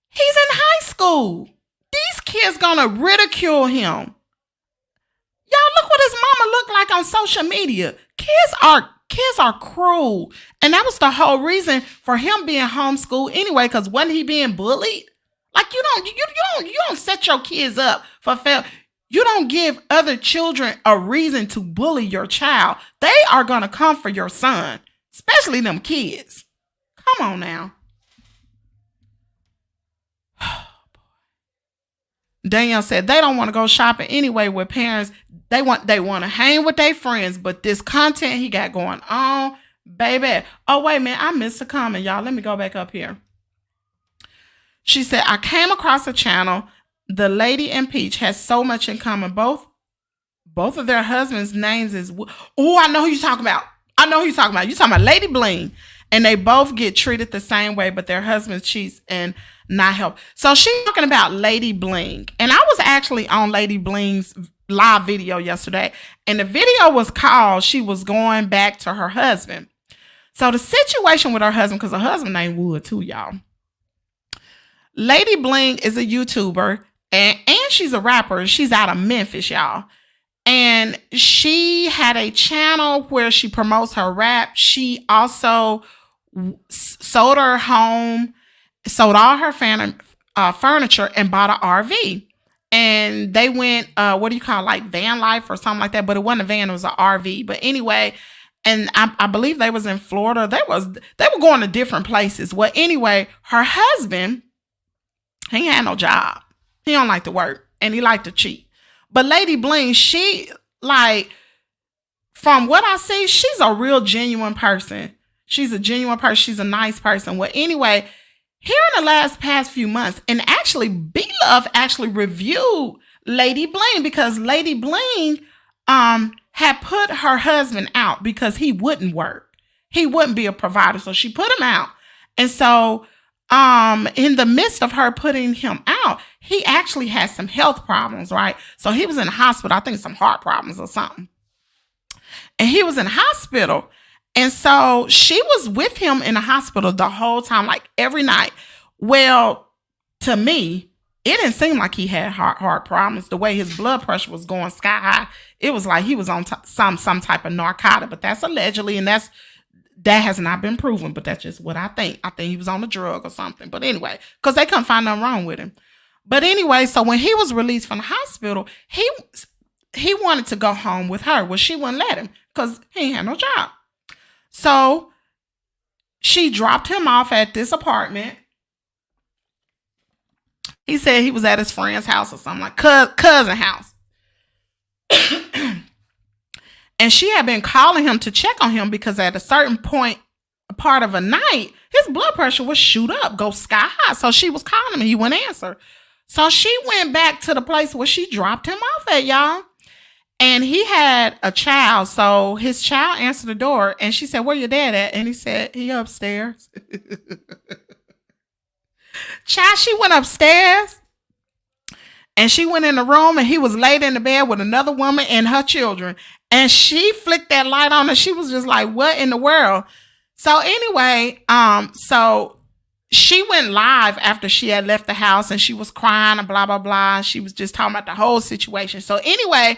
he's in high school. These kids gonna ridicule him. Y'all look what his mama look like on social media. Kids are cruel. And that was the whole reason for him being homeschooled anyway, because wasn't he being bullied? Like you don't set your kids up for fail. You don't give other children a reason to bully your child. They are going to come for your son, especially them kids. Come on now. Danielle said they don't want to go shopping anyway with parents. They want to hang with their friends, but this content he got going on, baby. Oh, wait a minute. I missed a comment, y'all. Let me go back up here. She said, I came across a channel. The lady and Peach has so much in common. Both of their husbands' names is... Oh, I know who you're talking about. You're talking about Lady Bling. And they both get treated the same way, but their husband cheats and not help. So she's talking about Lady Bling. And I was actually on Lady Bling's live video yesterday. And the video was called, she was going back to her husband. So the situation with her husband, because her husband named Wood too, y'all. Lady Bling is a YouTuber and she's a rapper. She's out of Memphis, y'all. And she had a channel where she promotes her rap. She also sold her home, sold all her furniture, and bought an RV. And they went, like van life or something like that. But it wasn't a van, it was an RV. But anyway, and I believe they was in Florida. They were going to different places. Well, anyway, her husband, he ain't had no job. He don't like to work and he like to cheat. But Lady Bling, she, like, from what I see, she's a real genuine person. She's a genuine person. She's a nice person. Well, anyway, here in the past few months, and actually, B-Love actually reviewed Lady Bling because Lady Bling had put her husband out because he wouldn't work. He wouldn't be a provider. So she put him out. And so in the midst of her putting him out, he actually had some health problems, right? So he was in the hospital, I think some heart problems or something. And he was in the hospital. And so she was with him in the hospital the whole time, like every night. Well, to me, it didn't seem like he had heart problems. The way his blood pressure was going sky high, it was like he was on some type of narcotic, but that's allegedly, and that has not been proven, but that's just what I think. I think he was on a drug or something. But anyway, because they couldn't find nothing wrong with him. But anyway, so when he was released from the hospital, he wanted to go home with her. Well, she wouldn't let him because he ain't had no job. So she dropped him off at this apartment. He said he was at his friend's house or something, like cousin house. And she had been calling him to check on him because at a certain point, a part of a night, his blood pressure would shoot up, go sky high. So she was calling him and he wouldn't answer. So she went back to the place where she dropped him off at, y'all. And he had a child. So his child answered the door and she said, "Where your dad at?" And he said, "He upstairs." Child, she went upstairs and she went in the room and he was laid in the bed with another woman and her children. And she flicked that light on and she was just like, what in the world? So anyway, so she went live after she had left the house and she was crying and blah, blah, blah. She was just talking about the whole situation. So anyway,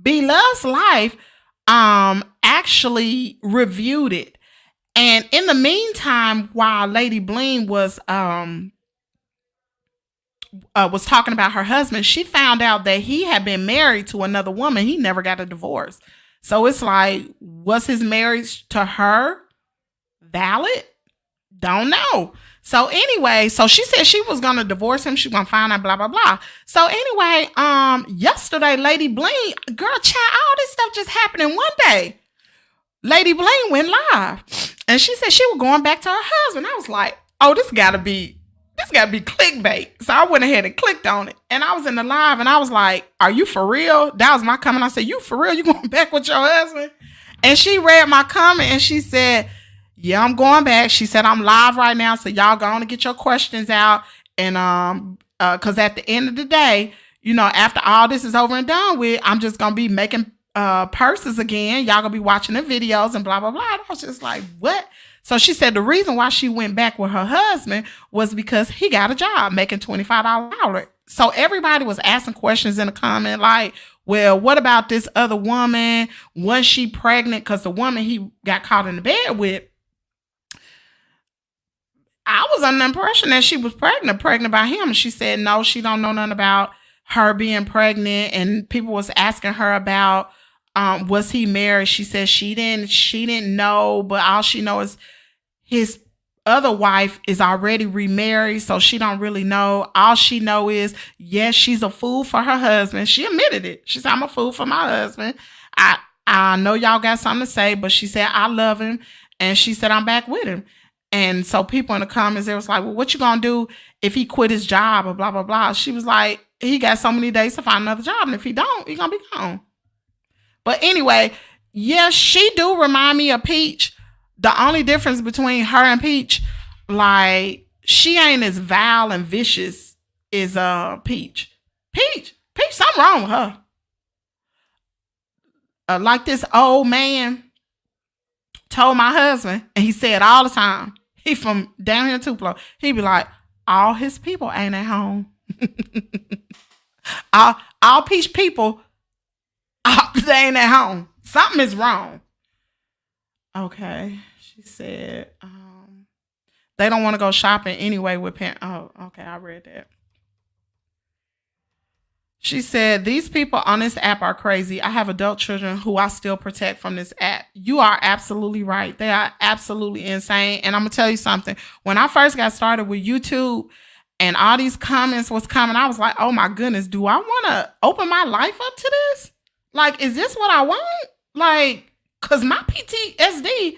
B-Love's Life actually reviewed it. And in the meantime, while Lady Bling was talking about her husband, she found out that he had been married to another woman. He never got a divorce. So it's like, was his marriage to her valid? Don't know. So anyway, so she said she was going to divorce him. She was going to find out, blah, blah, blah. So anyway, yesterday, Lady Bling, girl, child, all this stuff just happened in one day. Lady Bling went live and she said she was going back to her husband. I was like, oh, this gotta be clickbait. So I went ahead and clicked on it and I was in the live and I was like, are you for real? That was my comment. I said, you for real? You going back with your husband? And she read my comment and she said, yeah, I'm going back. She said, I'm live right now. So y'all go on and get your questions out. And, cause at the end of the day, you know, after all this is over and done with, I'm just going to be making, purses again. Y'all gonna be watching the videos and blah, blah, blah. I was just like, what? So she said the reason why she went back with her husband was because he got a job making $25 an hour. So everybody was asking questions in the comment like, well, what about this other woman? Was she pregnant? Because the woman he got caught in the bed with, I was under the impression that she was pregnant by him. And she said, no, she don't know nothing about her being pregnant, and people was asking her about was he married. She said she didn't know, but all she knows is his other wife is already remarried, so she don't really know. All she know is, yes, she's a fool for her husband. She admitted it. She said, I'm a fool for my husband. I know y'all got something to say, but she said, I love him. And she said, I'm back with him. And so people in the comments, they was like, well, what you gonna do if he quit his job or blah, blah, blah. She was like, he got so many days to find another job. And if he don't, he gonna be gone. But anyway, yes, she do remind me of Peach. The only difference between her and Peach, like, she ain't as vile and vicious as Peach. Peach, something wrong with her. Like this old man told my husband, and he said all the time, he from down here in Tupelo, he be like, all his people ain't at home. all Peach people, they ain't at home. Something is wrong. Okay. She said, they don't want to go shopping anyway with parents. Oh, okay. I read that. She said, these people on this app are crazy. I have adult children who I still protect from this app. You are absolutely right. They are absolutely insane. And I'm going to tell you something. When I first got started with YouTube and all these comments was coming, I was like, oh my goodness, do I want to open my life up to this? Like, is this what I want? Like, because my PTSD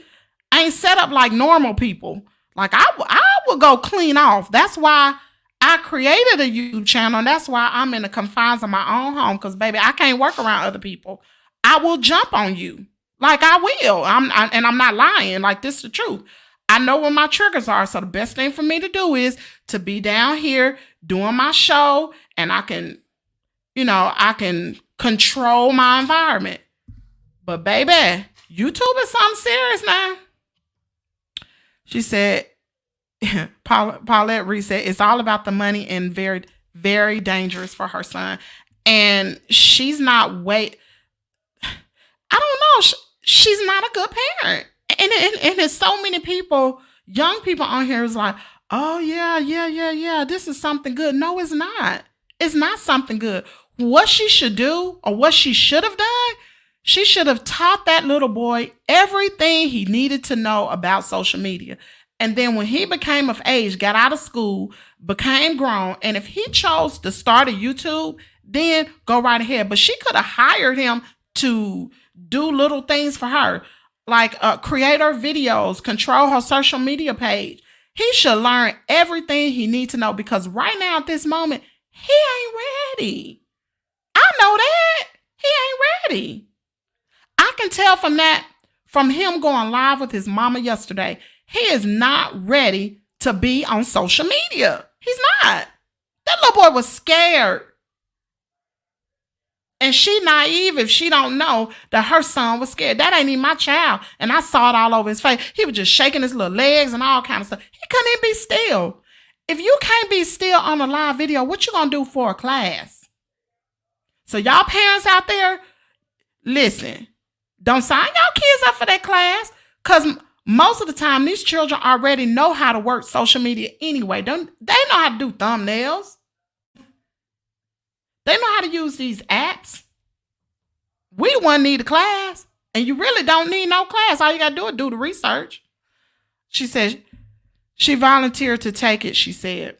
ain't set up like normal people. Like, I would go clean off. That's why I created a YouTube channel, and that's why I'm in the confines of my own home, because, baby, I can't work around other people. I will jump on you. Like, I will. And I'm not lying. Like, this is the truth. I know what my triggers are, so the best thing for me to do is to be down here doing my show, and I can control my environment. But, baby, YouTube is something serious now. She said, Paulette Reed said, it's all about the money and very, very dangerous for her son. And she's not I don't know. She's not a good parent. And there's so many people, young people on here is like, oh, yeah. This is something good. No, it's not. It's not something good. What she should do, or what she should have done, she should have taught that little boy everything he needed to know about social media. And then when he became of age, got out of school, became grown, and if he chose to start a YouTube, then go right ahead. But she could have hired him to do little things for her, like create her videos, control her social media page. He should learn everything he needs to know, because right now at this moment, he ain't ready. I know that. He ain't ready. I can tell from him going live with his mama yesterday, he is not ready to be on social media. He's not. That little boy was scared. And she naive if she don't know that her son was scared. That ain't even my child. And I saw it all over his face. He was just shaking his little legs and all kind of stuff. He couldn't even be still. If you can't be still on a live video, what you gonna do for a class? So y'all parents out there, listen. Don't sign y'all kids up for that class, because most of the time these children already know how to work social media anyway. They know how to do thumbnails. They know how to use these apps. We the one need a class, and you really don't need no class. All you got to do is do the research. She said she volunteered to take it, she said.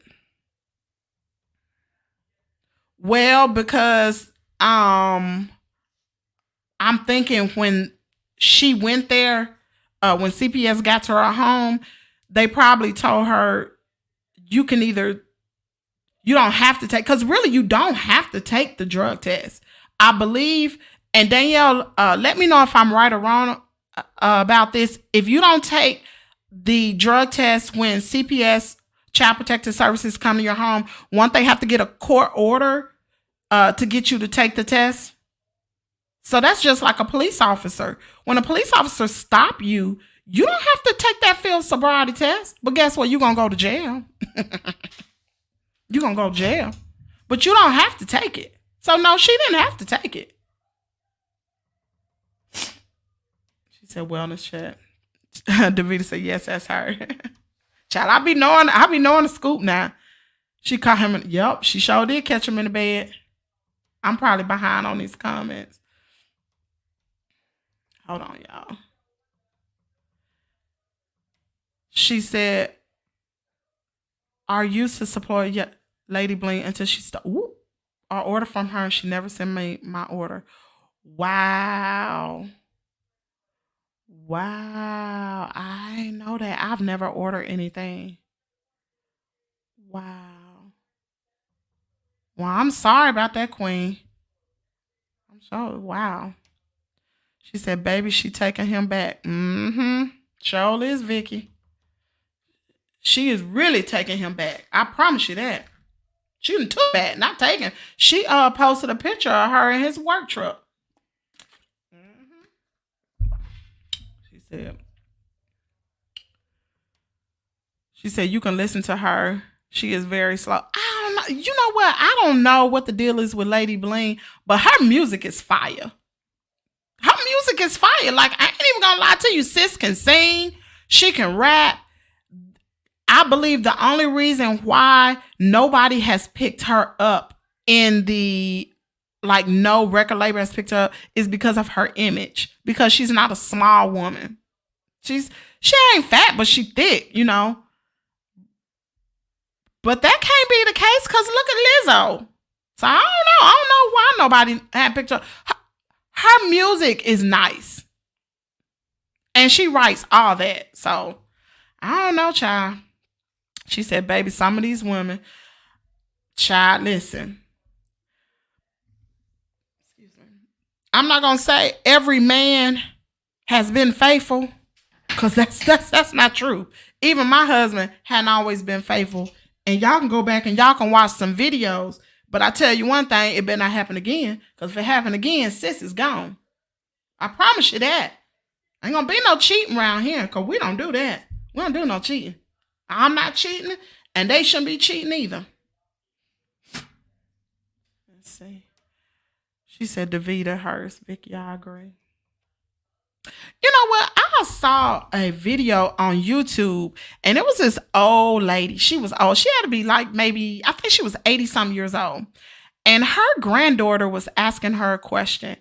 Well, because I'm thinking when she went there, when CPS got to her home, they probably told her, you don't have to take, because really you don't have to take the drug test. I believe, and Danielle, let me know if I'm right or wrong about this. If you don't take the drug test when CPS, Child Protective Services, come to your home, won't they have to get a court order to get you to take the test? So that's just like a police officer. When a police officer stop you, you don't have to take that field sobriety test. But guess what? You're going to go to jail. You're going to go to jail. But you don't have to take it. So no, she didn't have to take it. She said wellness check. Davita said, yes, that's her. Child, I be knowing the scoop now. She caught him. Yep, she sure did catch him in the bed. I'm probably behind on these comments. Hold on, y'all. She said, "Are used to support Lady Bling until she I order from her and she never sent me my order." Wow. I ain't know that. I've never ordered anything. Wow. Well, I'm sorry about that, Queen. I'm sorry. Wow. She said, "Baby, she taking him back." Sure is, Vicky. She is really taking him back. I promise you that. She done took back, not taking. She posted a picture of her in his work truck. She said, "You can listen to her. She is very slow." I don't know. You know what? I don't know what the deal is with Lady Bling, but her music is fire. Her music is fire. Like, I ain't even gonna lie to you. Sis can sing. She can rap. I believe the only reason why nobody has picked her up in the, like, no record label has picked her up is because of her image. Because she's not a small woman. She ain't fat, but she thick, you know. But that can't be the case because look at Lizzo. So I don't know why nobody had picked her up. Her music is nice. And she writes all that. So I don't know, child. She said, "Baby, some of these women, child, listen. Excuse me. I'm not going to say every man has been faithful because that's not true. Even my husband hadn't always been faithful. And y'all can go back and y'all can watch some videos. But I tell you one thing, it better not happen again. Because if it happen again, sis is gone. I promise you that. Ain't going to be no cheating around here because we don't do that. We don't do no cheating. I'm not cheating, and they shouldn't be cheating either. Let's see. She said Davita Hurst. Vicky, I agree. You know what? I saw a video on YouTube, and it was this old lady. She was old. She had to be like maybe, I think she was 80-some years old. And her granddaughter was asking her a question.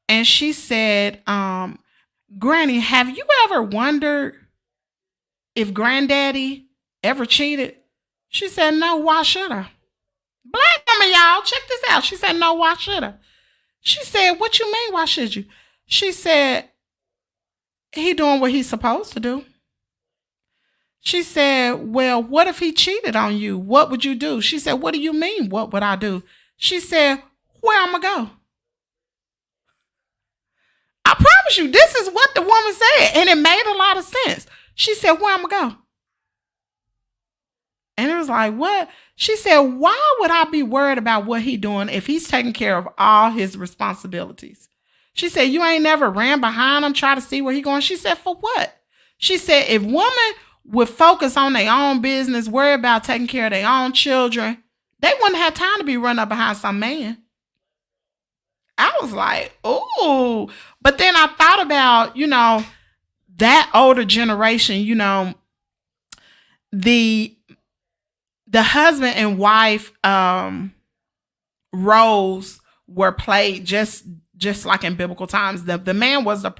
And she said, "Granny, have you ever wondered if Granddaddy ever cheated?" She said, "No, why should I?" Black woman, y'all, check this out. She said, "No, why should I?" She said, "What you mean, why should you?" She said, "He doing what he's supposed to do." She said, "Well, what if he cheated on you? What would you do?" She said, "What do you mean, what would I do?" She said, "Where I'm going to go?" I promise you, this is what the woman said, and it made a lot of sense. She said, "Where I'm going to go?" And it was like, what? She said, "Why would I be worried about what he doing if he's taking care of all his responsibilities?" She said, "You ain't never ran behind him, try to see where he going?" She said, "For what?" She said, "If women would focus on their own business, worry about taking care of their own children, they wouldn't have time to be running up behind some man." I was like, ooh. But then I thought about, you know, that older generation, you know, the husband and wife roles were played just like in biblical times. The man was the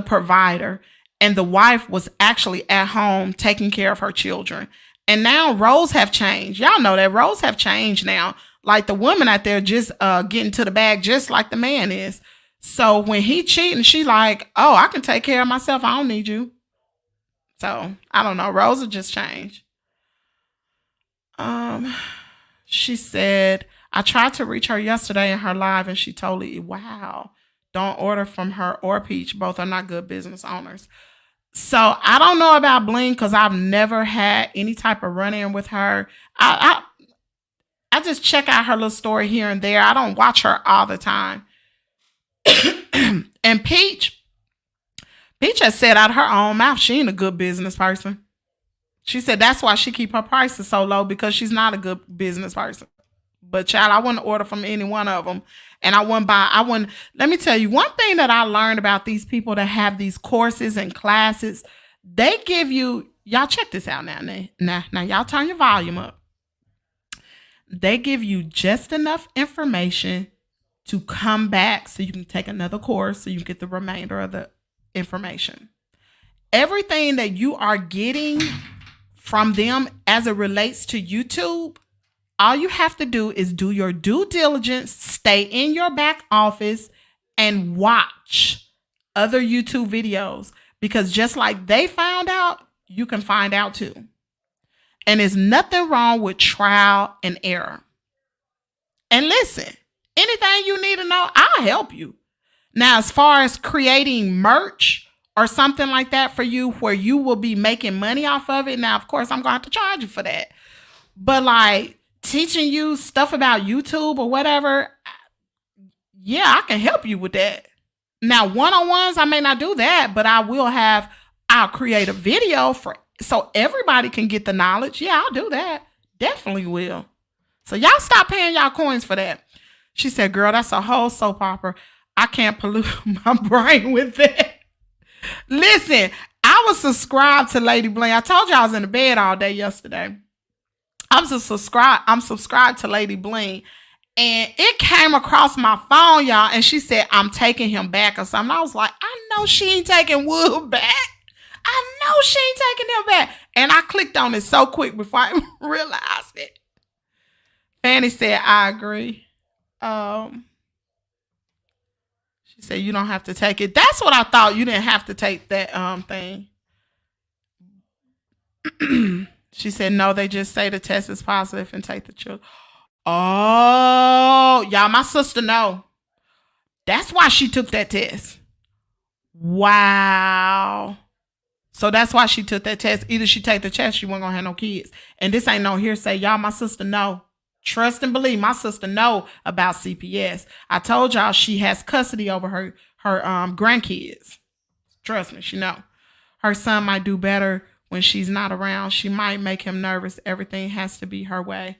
provider, and the wife was actually at home taking care of her children. And now roles have changed. Y'all know that roles have changed now. Like the woman out there just getting to the bag just like the man is. So when he cheating, she like, "Oh, I can take care of myself. I don't need you." So I don't know. Roles have just changed. She said, "I tried to reach her yesterday in her live and she totally, wow, don't order from her or Peach. Both are not good business owners." So I don't know about Bling because I've never had any type of run-in with her. I just check out her little story here and there. I don't watch her all the time. And Peach has said out of her own mouth she ain't a good business person. She said that's why she keep her prices so low, because she's not a good business person. But child, I wouldn't order from any one of them. And I wouldn't. Let me tell you, one thing that I learned about these people that have these courses and classes, they give you, y'all check this out now. Now y'all turn your volume up. They give you just enough information to come back so you can take another course so you get the remainder of the information. Everything that you are getting from them as it relates to YouTube, all you have to do is do your due diligence, stay in your back office, and watch other YouTube videos. Because just like they found out, you can find out too. And there's nothing wrong with trial and error. And listen, anything you need to know, I'll help you. Now, as far as creating merch or something like that for you where you will be making money off of it, now, of course, I'm going to have to charge you for that. But like teaching you stuff about YouTube or whatever, yeah, I can help you with that. Now, one-on-ones, I may not do that, but I'll create a video so everybody can get the knowledge. Yeah, I'll do that. Definitely will. So y'all stop paying y'all coins for that. She said, girl, that's a whole soap opera. I can't pollute my brain with that. Listen, I was subscribed to Lady Bling. I told you I was in the bed all day yesterday. I'm subscribed to Lady Bling. And it came across my phone, y'all, and she said, I'm taking him back or something. I was like, I know she ain't taking Wood back. I know she ain't taking him back. And I clicked on it so quick before I realized it. Fanny said, I agree. She said, you don't have to take it. That's what I thought. You didn't have to take that thing. She said, no, they just say the test is positive and take the children. Oh, y'all, my sister know. That's why she took that test. Wow. So that's why she took that test. Either she take the test, she wasn't going to have no kids. And this ain't no hearsay. Y'all, my sister know. Trust and believe, my sister know about CPS. I told y'all she has custody over her grandkids. Trust me, she know. Her son might do better when she's not around. She might make him nervous. Everything has to be her way.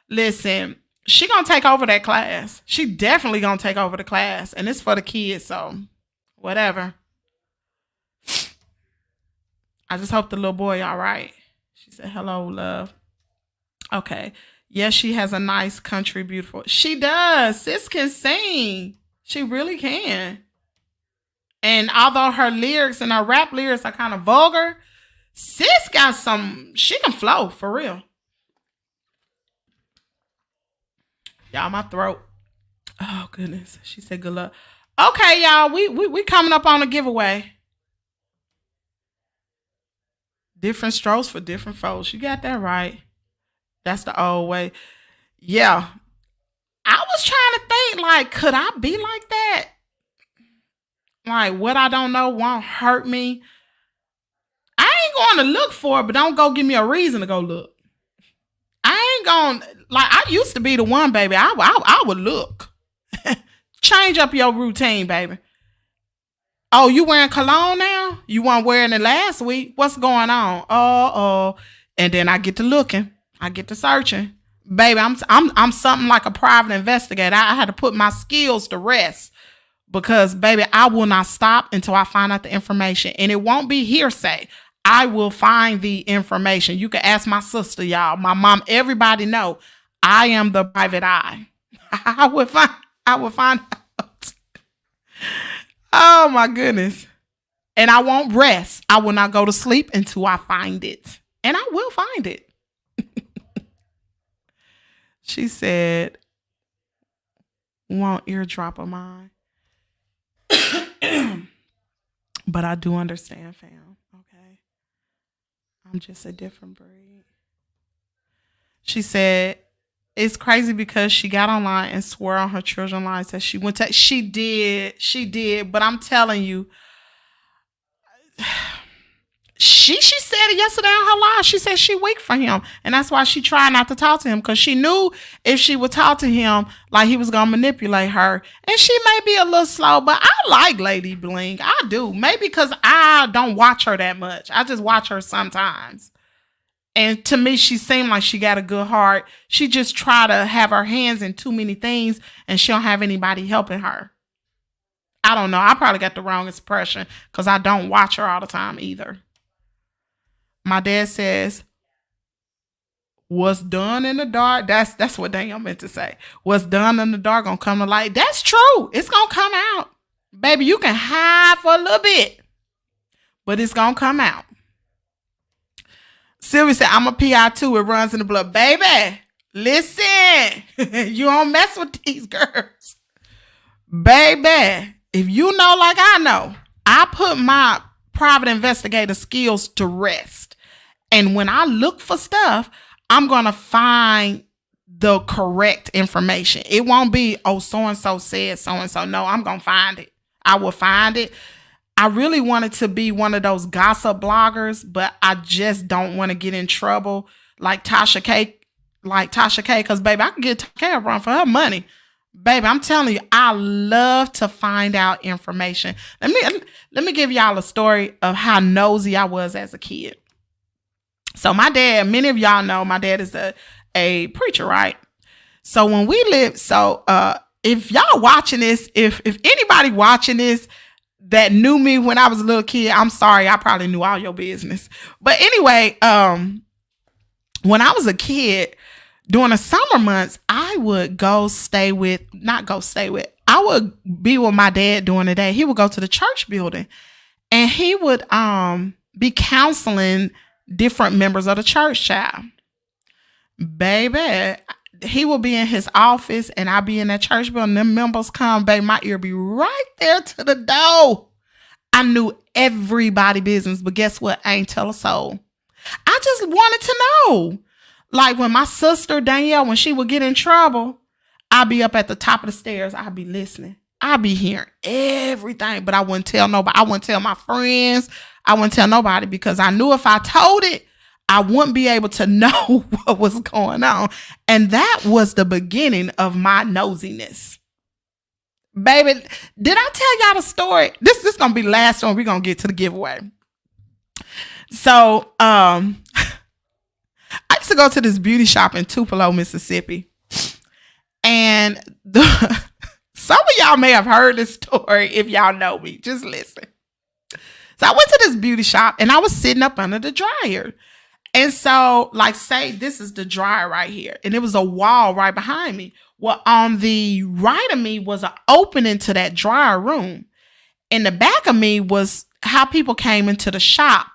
Listen, she gonna take over that class. She definitely gonna take over the class. And it's for the kids, so whatever. I just hope the little boy all right. She said, hello, love. Okay. Yes, she has a nice country, beautiful. She does. Sis can sing. She really can. And although her lyrics and her rap lyrics are kind of vulgar, sis got she can flow for real. Y'all, my throat. Oh, goodness. She said, good luck. Okay, y'all, we coming up on a giveaway. Different strokes for different folks. You got that right. That's the old way. Yeah. I was trying to think, like, could I be like that? Like, what I don't know won't hurt me. I ain't going to look for it, but don't go give me a reason to go look. I ain't going, like, I used to be the one, baby. I would look. Change up your routine, baby. Oh, you wearing cologne now? You weren't wearing it last week. What's going on? Oh. And then I get to looking. I get to searching. Baby, I'm something like a private investigator. I had to put my skills to rest because, baby, I will not stop until I find out the information. And it won't be hearsay. I will find the information. You can ask my sister, y'all, my mom, everybody know I am the private eye. I will find out. Oh, my goodness. And I won't rest. I will not go to sleep until I find it. And I will find it. She said, "Want eardrop of mine." But I do understand, fam. Okay. I'm just a different breed. She said, it's crazy because she got online and swore on her children's lives that she went to. She did. But I'm telling you, she said it yesterday on her live. She said she weak for him. And that's why she tried not to talk to him, because she knew if she would talk to him, like, he was going to manipulate her. And she may be a little slow, but I like Lady Bling. I do. Maybe because I don't watch her that much. I just watch her sometimes. And to me, she seemed like she got a good heart. She just try to have her hands in too many things, and she don't have anybody helping her. I don't know. I probably got the wrong impression because I don't watch her all the time either. My dad says, what's done in the dark, that's what Danielle meant to say. What's done in the dark gonna come to light. That's true. It's gonna come out. Baby, you can hide for a little bit, but it's gonna come out. Sylvia said, I'm a Pt.2. It runs in the blood. Baby, listen. You don't mess with these girls. Baby, if you know like I know, I put my private investigator skills to rest. And when I look for stuff, I'm going to find the correct information. It won't be, oh, so-and-so said so-and-so. No, I'm going to find it. I will find it. I really wanted to be one of those gossip bloggers, but I just don't want to get in trouble like Tasha K. Because, baby, I can get Tasha K a run for her money. Baby, I'm telling you, I love to find out information. Let me give y'all a story of how nosy I was as a kid. So my dad, many of y'all know my dad is a preacher, right? So when we lived, if y'all watching this, if anybody watching this that knew me when I was a little kid, I'm sorry, I probably knew all your business. But anyway, when I was a kid, during the summer months, I would I would be with my dad during the day. He would go to the church building and he would be counseling different members of the church, child. Baby, he will be in his office and I'll be in that church building. Them members come, baby, my ear be right there to the door. I knew everybody business, but guess what? I ain't tell a soul. I just wanted to know. Like when my sister Danielle, when she would get in trouble, I'd be up at the top of the stairs. I'd be listening. I'd be hearing everything, but I wouldn't tell nobody. I wouldn't tell my friends. I wouldn't tell nobody because I knew if I told it, I wouldn't be able to know what was going on. And that was the beginning of my nosiness. Baby, did I tell y'all the story? This is going to be the last one. We're going to get to the giveaway. So, I used to go to this beauty shop in Tupelo, Mississippi. And some of y'all may have heard this story if y'all know me. Just listen. So I went to this beauty shop and I was sitting up under the dryer. And so, like, say this is the dryer right here. And it was a wall right behind me. Well, on the right of me was an opening to that dryer room. In the back of me was how people came into the shop.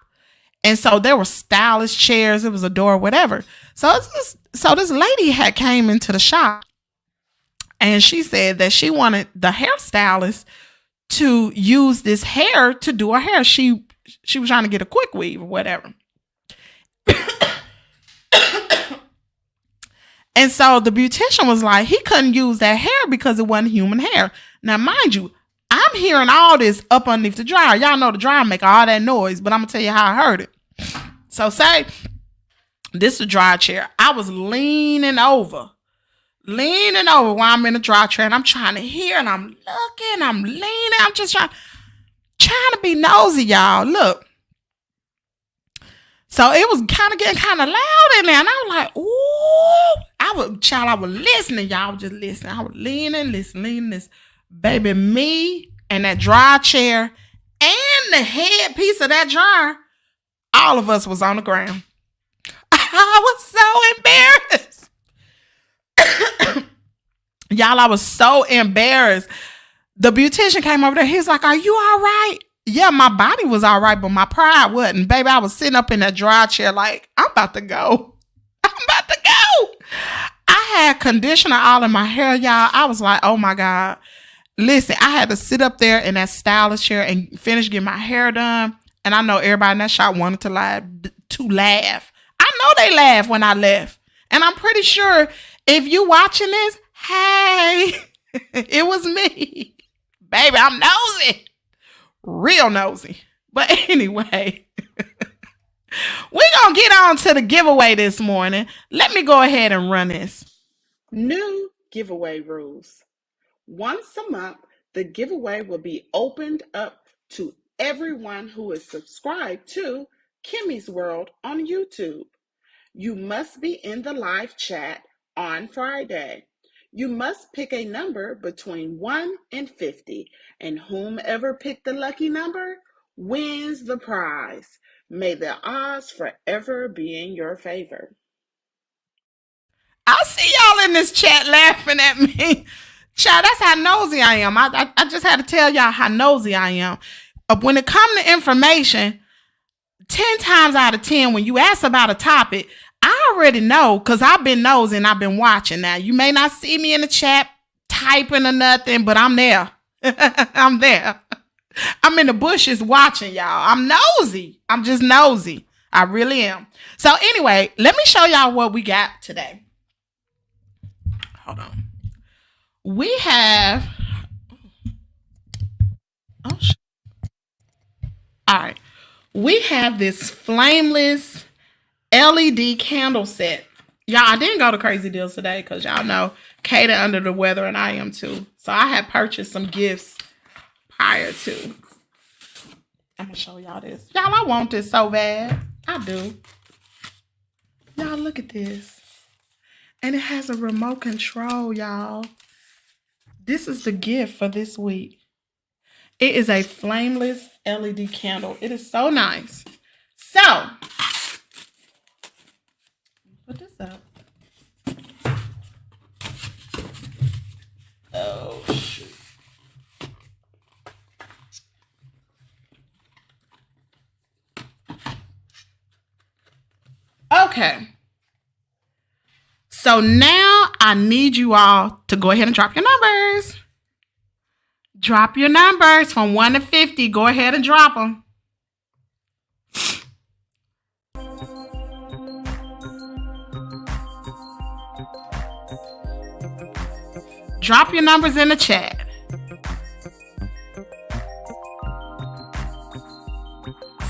And so there were stylish chairs. It was a door, whatever. So this lady had came into the shop and she said that she wanted the hairstylist to use this hair to do her hair. She was trying to get a quick weave or whatever. And so the beautician was like, he couldn't use that hair because it wasn't human hair. Now, mind you, I'm hearing all this up underneath the dryer. Y'all know the dryer make all that noise, but I'm going to tell you how I heard it. So say this is a dry chair. I was leaning over while I'm in the dry chair and I'm trying to hear and I'm looking, I'm leaning. I'm just trying to be nosy, y'all. Look. So it was kind of getting kind of loud in there and I was like, ooh. I was listening, y'all. I was just listening. I was leaning, listening. Baby, me and that dry chair and the head piece of that dryer, all of us was on the ground. I was so embarrassed. Y'all, I was so embarrassed. The beautician came over there. He's like, are you all right? Yeah, my body was all right, but my pride wasn't. Baby, I was sitting up in that dry chair like, I'm about to go. I had conditioner all in my hair, y'all. I was like, oh my God. Listen, I had to sit up there in that stylish chair and finish getting my hair done. And I know everybody in that shop wanted to laugh. I know they laughed when I left. And I'm pretty sure if you watching this, hey, it was me. Baby, I'm nosy. Real nosy. But anyway, we're going to get on to the giveaway this morning. Let me go ahead and run this. New giveaway rules. Once a month, the giveaway will be opened up to everyone who is subscribed to Kimmies World on YouTube. You must be in the live chat on Friday. You must pick a number between 1 and 50, and whomever picked the lucky number wins the prize. May the odds forever be in your favor. I see y'all in this chat laughing at me. Child, that's how nosy I am. I just had to tell y'all how nosy I am. When it comes to information, 10 times out of 10, when you ask about a topic, I already know because I've been nosy and I've been watching. Now, you may not see me in the chat typing or nothing, but I'm there. I'm there. I'm in the bushes watching y'all. I'm nosy. I'm just nosy. I really am. So anyway, let me show y'all what we got today. Hold on. We have... Oh, all right. We have this flameless LED candle set. Y'all, I didn't go to Crazy Deals today because y'all know Caden under the weather and I am too. So I had purchased some gifts prior to. I'm going to show y'all this. Y'all, I want this so bad. I do. Y'all, look at this. And it has a remote control, y'all. This is the gift for this week. It is a flameless LED candle. It is so nice. So, put this up. Oh, shoot. Okay. So now I need you all to go ahead and drop your numbers. Drop your numbers from 1 to 50. Go ahead and drop them. Drop your numbers in the chat.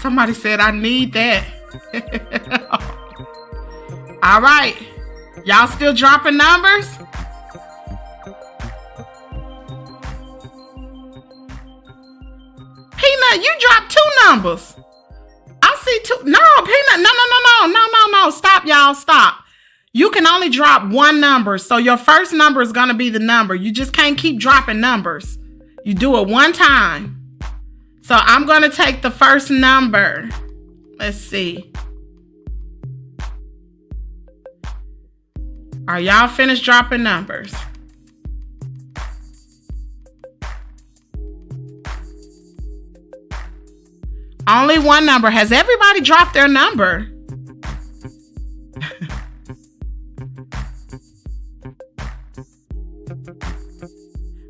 Somebody said, I need that. All right. Y'all still dropping numbers? Peanut, you dropped 2 numbers. I see 2. No, Peanut. No. Stop, y'all. Stop. You can only drop 1 number. So your first number is going to be the number. You just can't keep dropping numbers. You do it 1 time. So I'm going to take the first number. Let's see. Are y'all finished dropping numbers? Only 1 number. Has everybody dropped their number?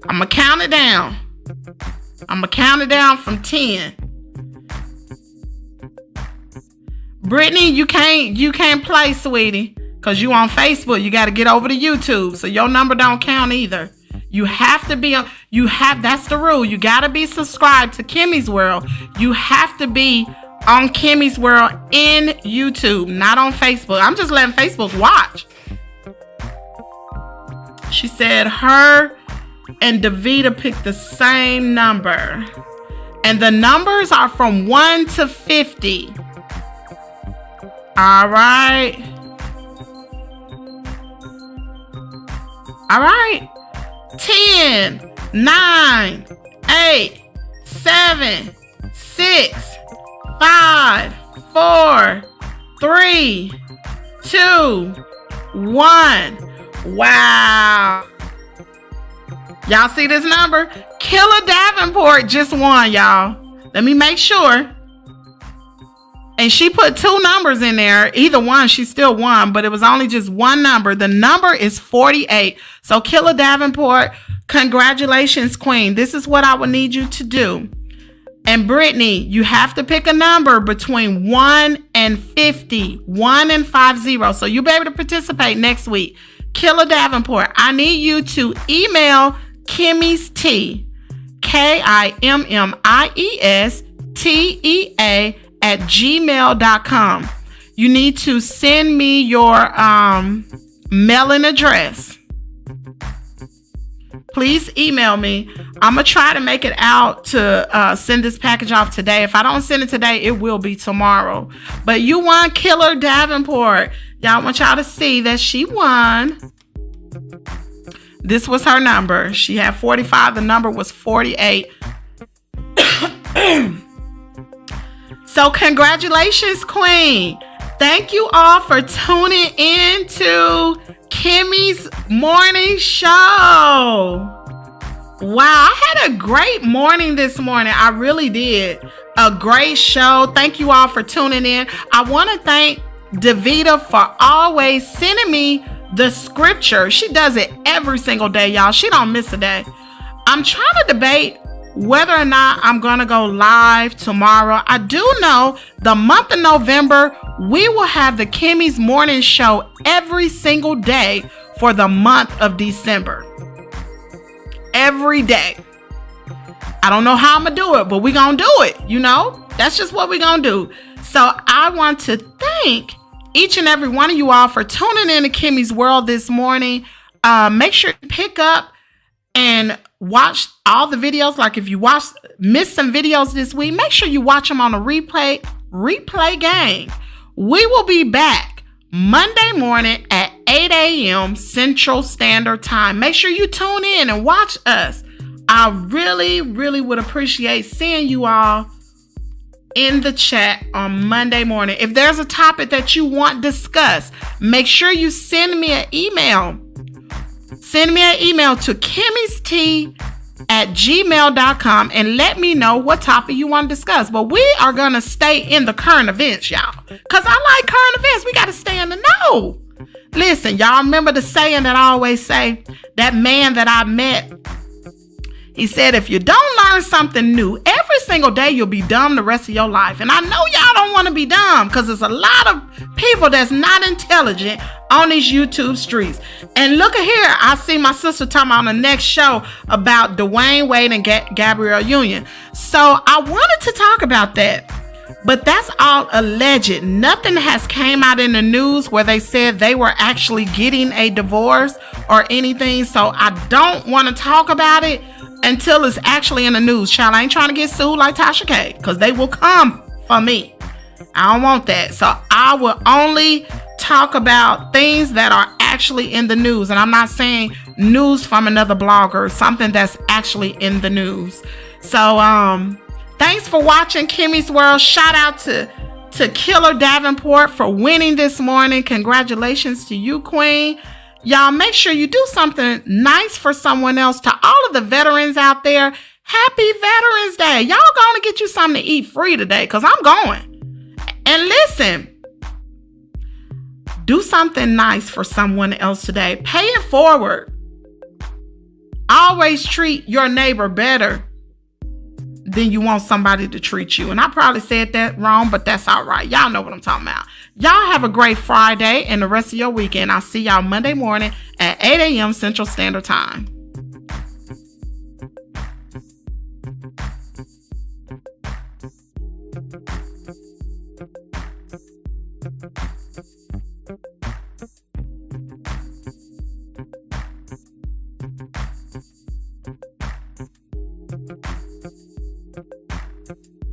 I'm going to count it down. I'm going to count it down from 10. Brittany, you can't play, sweetie. Because you on Facebook, you got to get over to YouTube. So your number don't count either. You have to be, that's the rule. You got to be subscribed to Kimmies World. You have to be on Kimmies World in YouTube, not on Facebook. I'm just letting Facebook watch. She said her and Davita picked the same number. And the numbers are from 1 to 50. All right. All right. 10, 9, 8, 7, 6, 5, 4, 3, 2, 1. Wow. Y'all see this number? Killer Davenport just won, y'all. Let me make sure. And she put 2 numbers in there. Either one, she still won, but it was only just 1 number. The number is 48. So Killer Davenport, congratulations, Queen. This is what I would need you to do. And Brittany, you have to pick a number between 1 and 50. 1 and 50. So you'll be able to participate next week. Killer Davenport, I need you to email Kimmiestea, KIMMIESTEA @gmail.com. You need to send me your mailing address. Please email me. I'm going to try to make it out to send this package off today. If I don't send it today, it will be tomorrow. But you won, Killer Davenport. Y'all, want y'all to see that she won. This was her number. She had 45. The number was 48. So congratulations, Queen. Thank you all for tuning in to Kimmies Morning Show. Wow, I had a great morning this morning. I really did. A great show. Thank you all for tuning in. I want to thank Davita for always sending me the scripture. She does it every single day, y'all. She don't miss a day. I'm trying to debate whether or not I'm going to go live tomorrow. I do know the month of November, we will have the Kimmies Morning Show every single day for the month of December. Every day. I don't know how I'm going to do it, but we're going to do it. You know, that's just what we're going to do. So I want to thank each and every one of you all for tuning in to Kimmies World this morning. Make sure you pick up and watch all the videos. Like if you missed some videos this week, make sure you watch them on a replay gang. We will be back Monday morning at 8 a.m. Central Standard Time. Make sure you tune in and watch us. I really, really would appreciate seeing you all in the chat on Monday morning. If there's a topic that you want discussed, make sure you send me an email. Send me an email to kimmiestea@gmail.com and let me know what topic you want to discuss. But we are going to stay in the current events, y'all. Because I like current events. We got to stay in the know. Listen, y'all remember the saying that I always say? That man that I met, he said, if you don't learn something new every single day, you'll be dumb the rest of your life. And I know y'all don't want to be dumb because there's a lot of people that's not intelligent on these YouTube streets. And look at here, I see my sister talking on the next show about Dwayne Wade and Gabrielle Union. So I wanted to talk about that. But that's all alleged. Nothing has came out in the news where they said they were actually getting a divorce or anything. So I don't want to talk about it until it's actually in the news. Child, I ain't trying to get sued like Tasha K, because they will come for me. I don't want that. So I will only talk about things that are actually in the news. And I'm not saying news from another blogger, something that's actually in the news. So thanks for watching Kimmies World. Shout out to Killer Davenport for winning this morning. Congratulations to you, Queen. Y'all make sure you do something nice for someone else. To all of the veterans out there, happy Veterans Day. Y'all going to get you something to eat free today because I'm going. And listen, do something nice for someone else today. Pay it forward. Always treat your neighbor better than you want somebody to treat you. And I probably said that wrong, but that's all right. Y'all know what I'm talking about. Y'all have a great Friday and the rest of your weekend. I'll see y'all Monday morning at 8 a.m. Central Standard Time.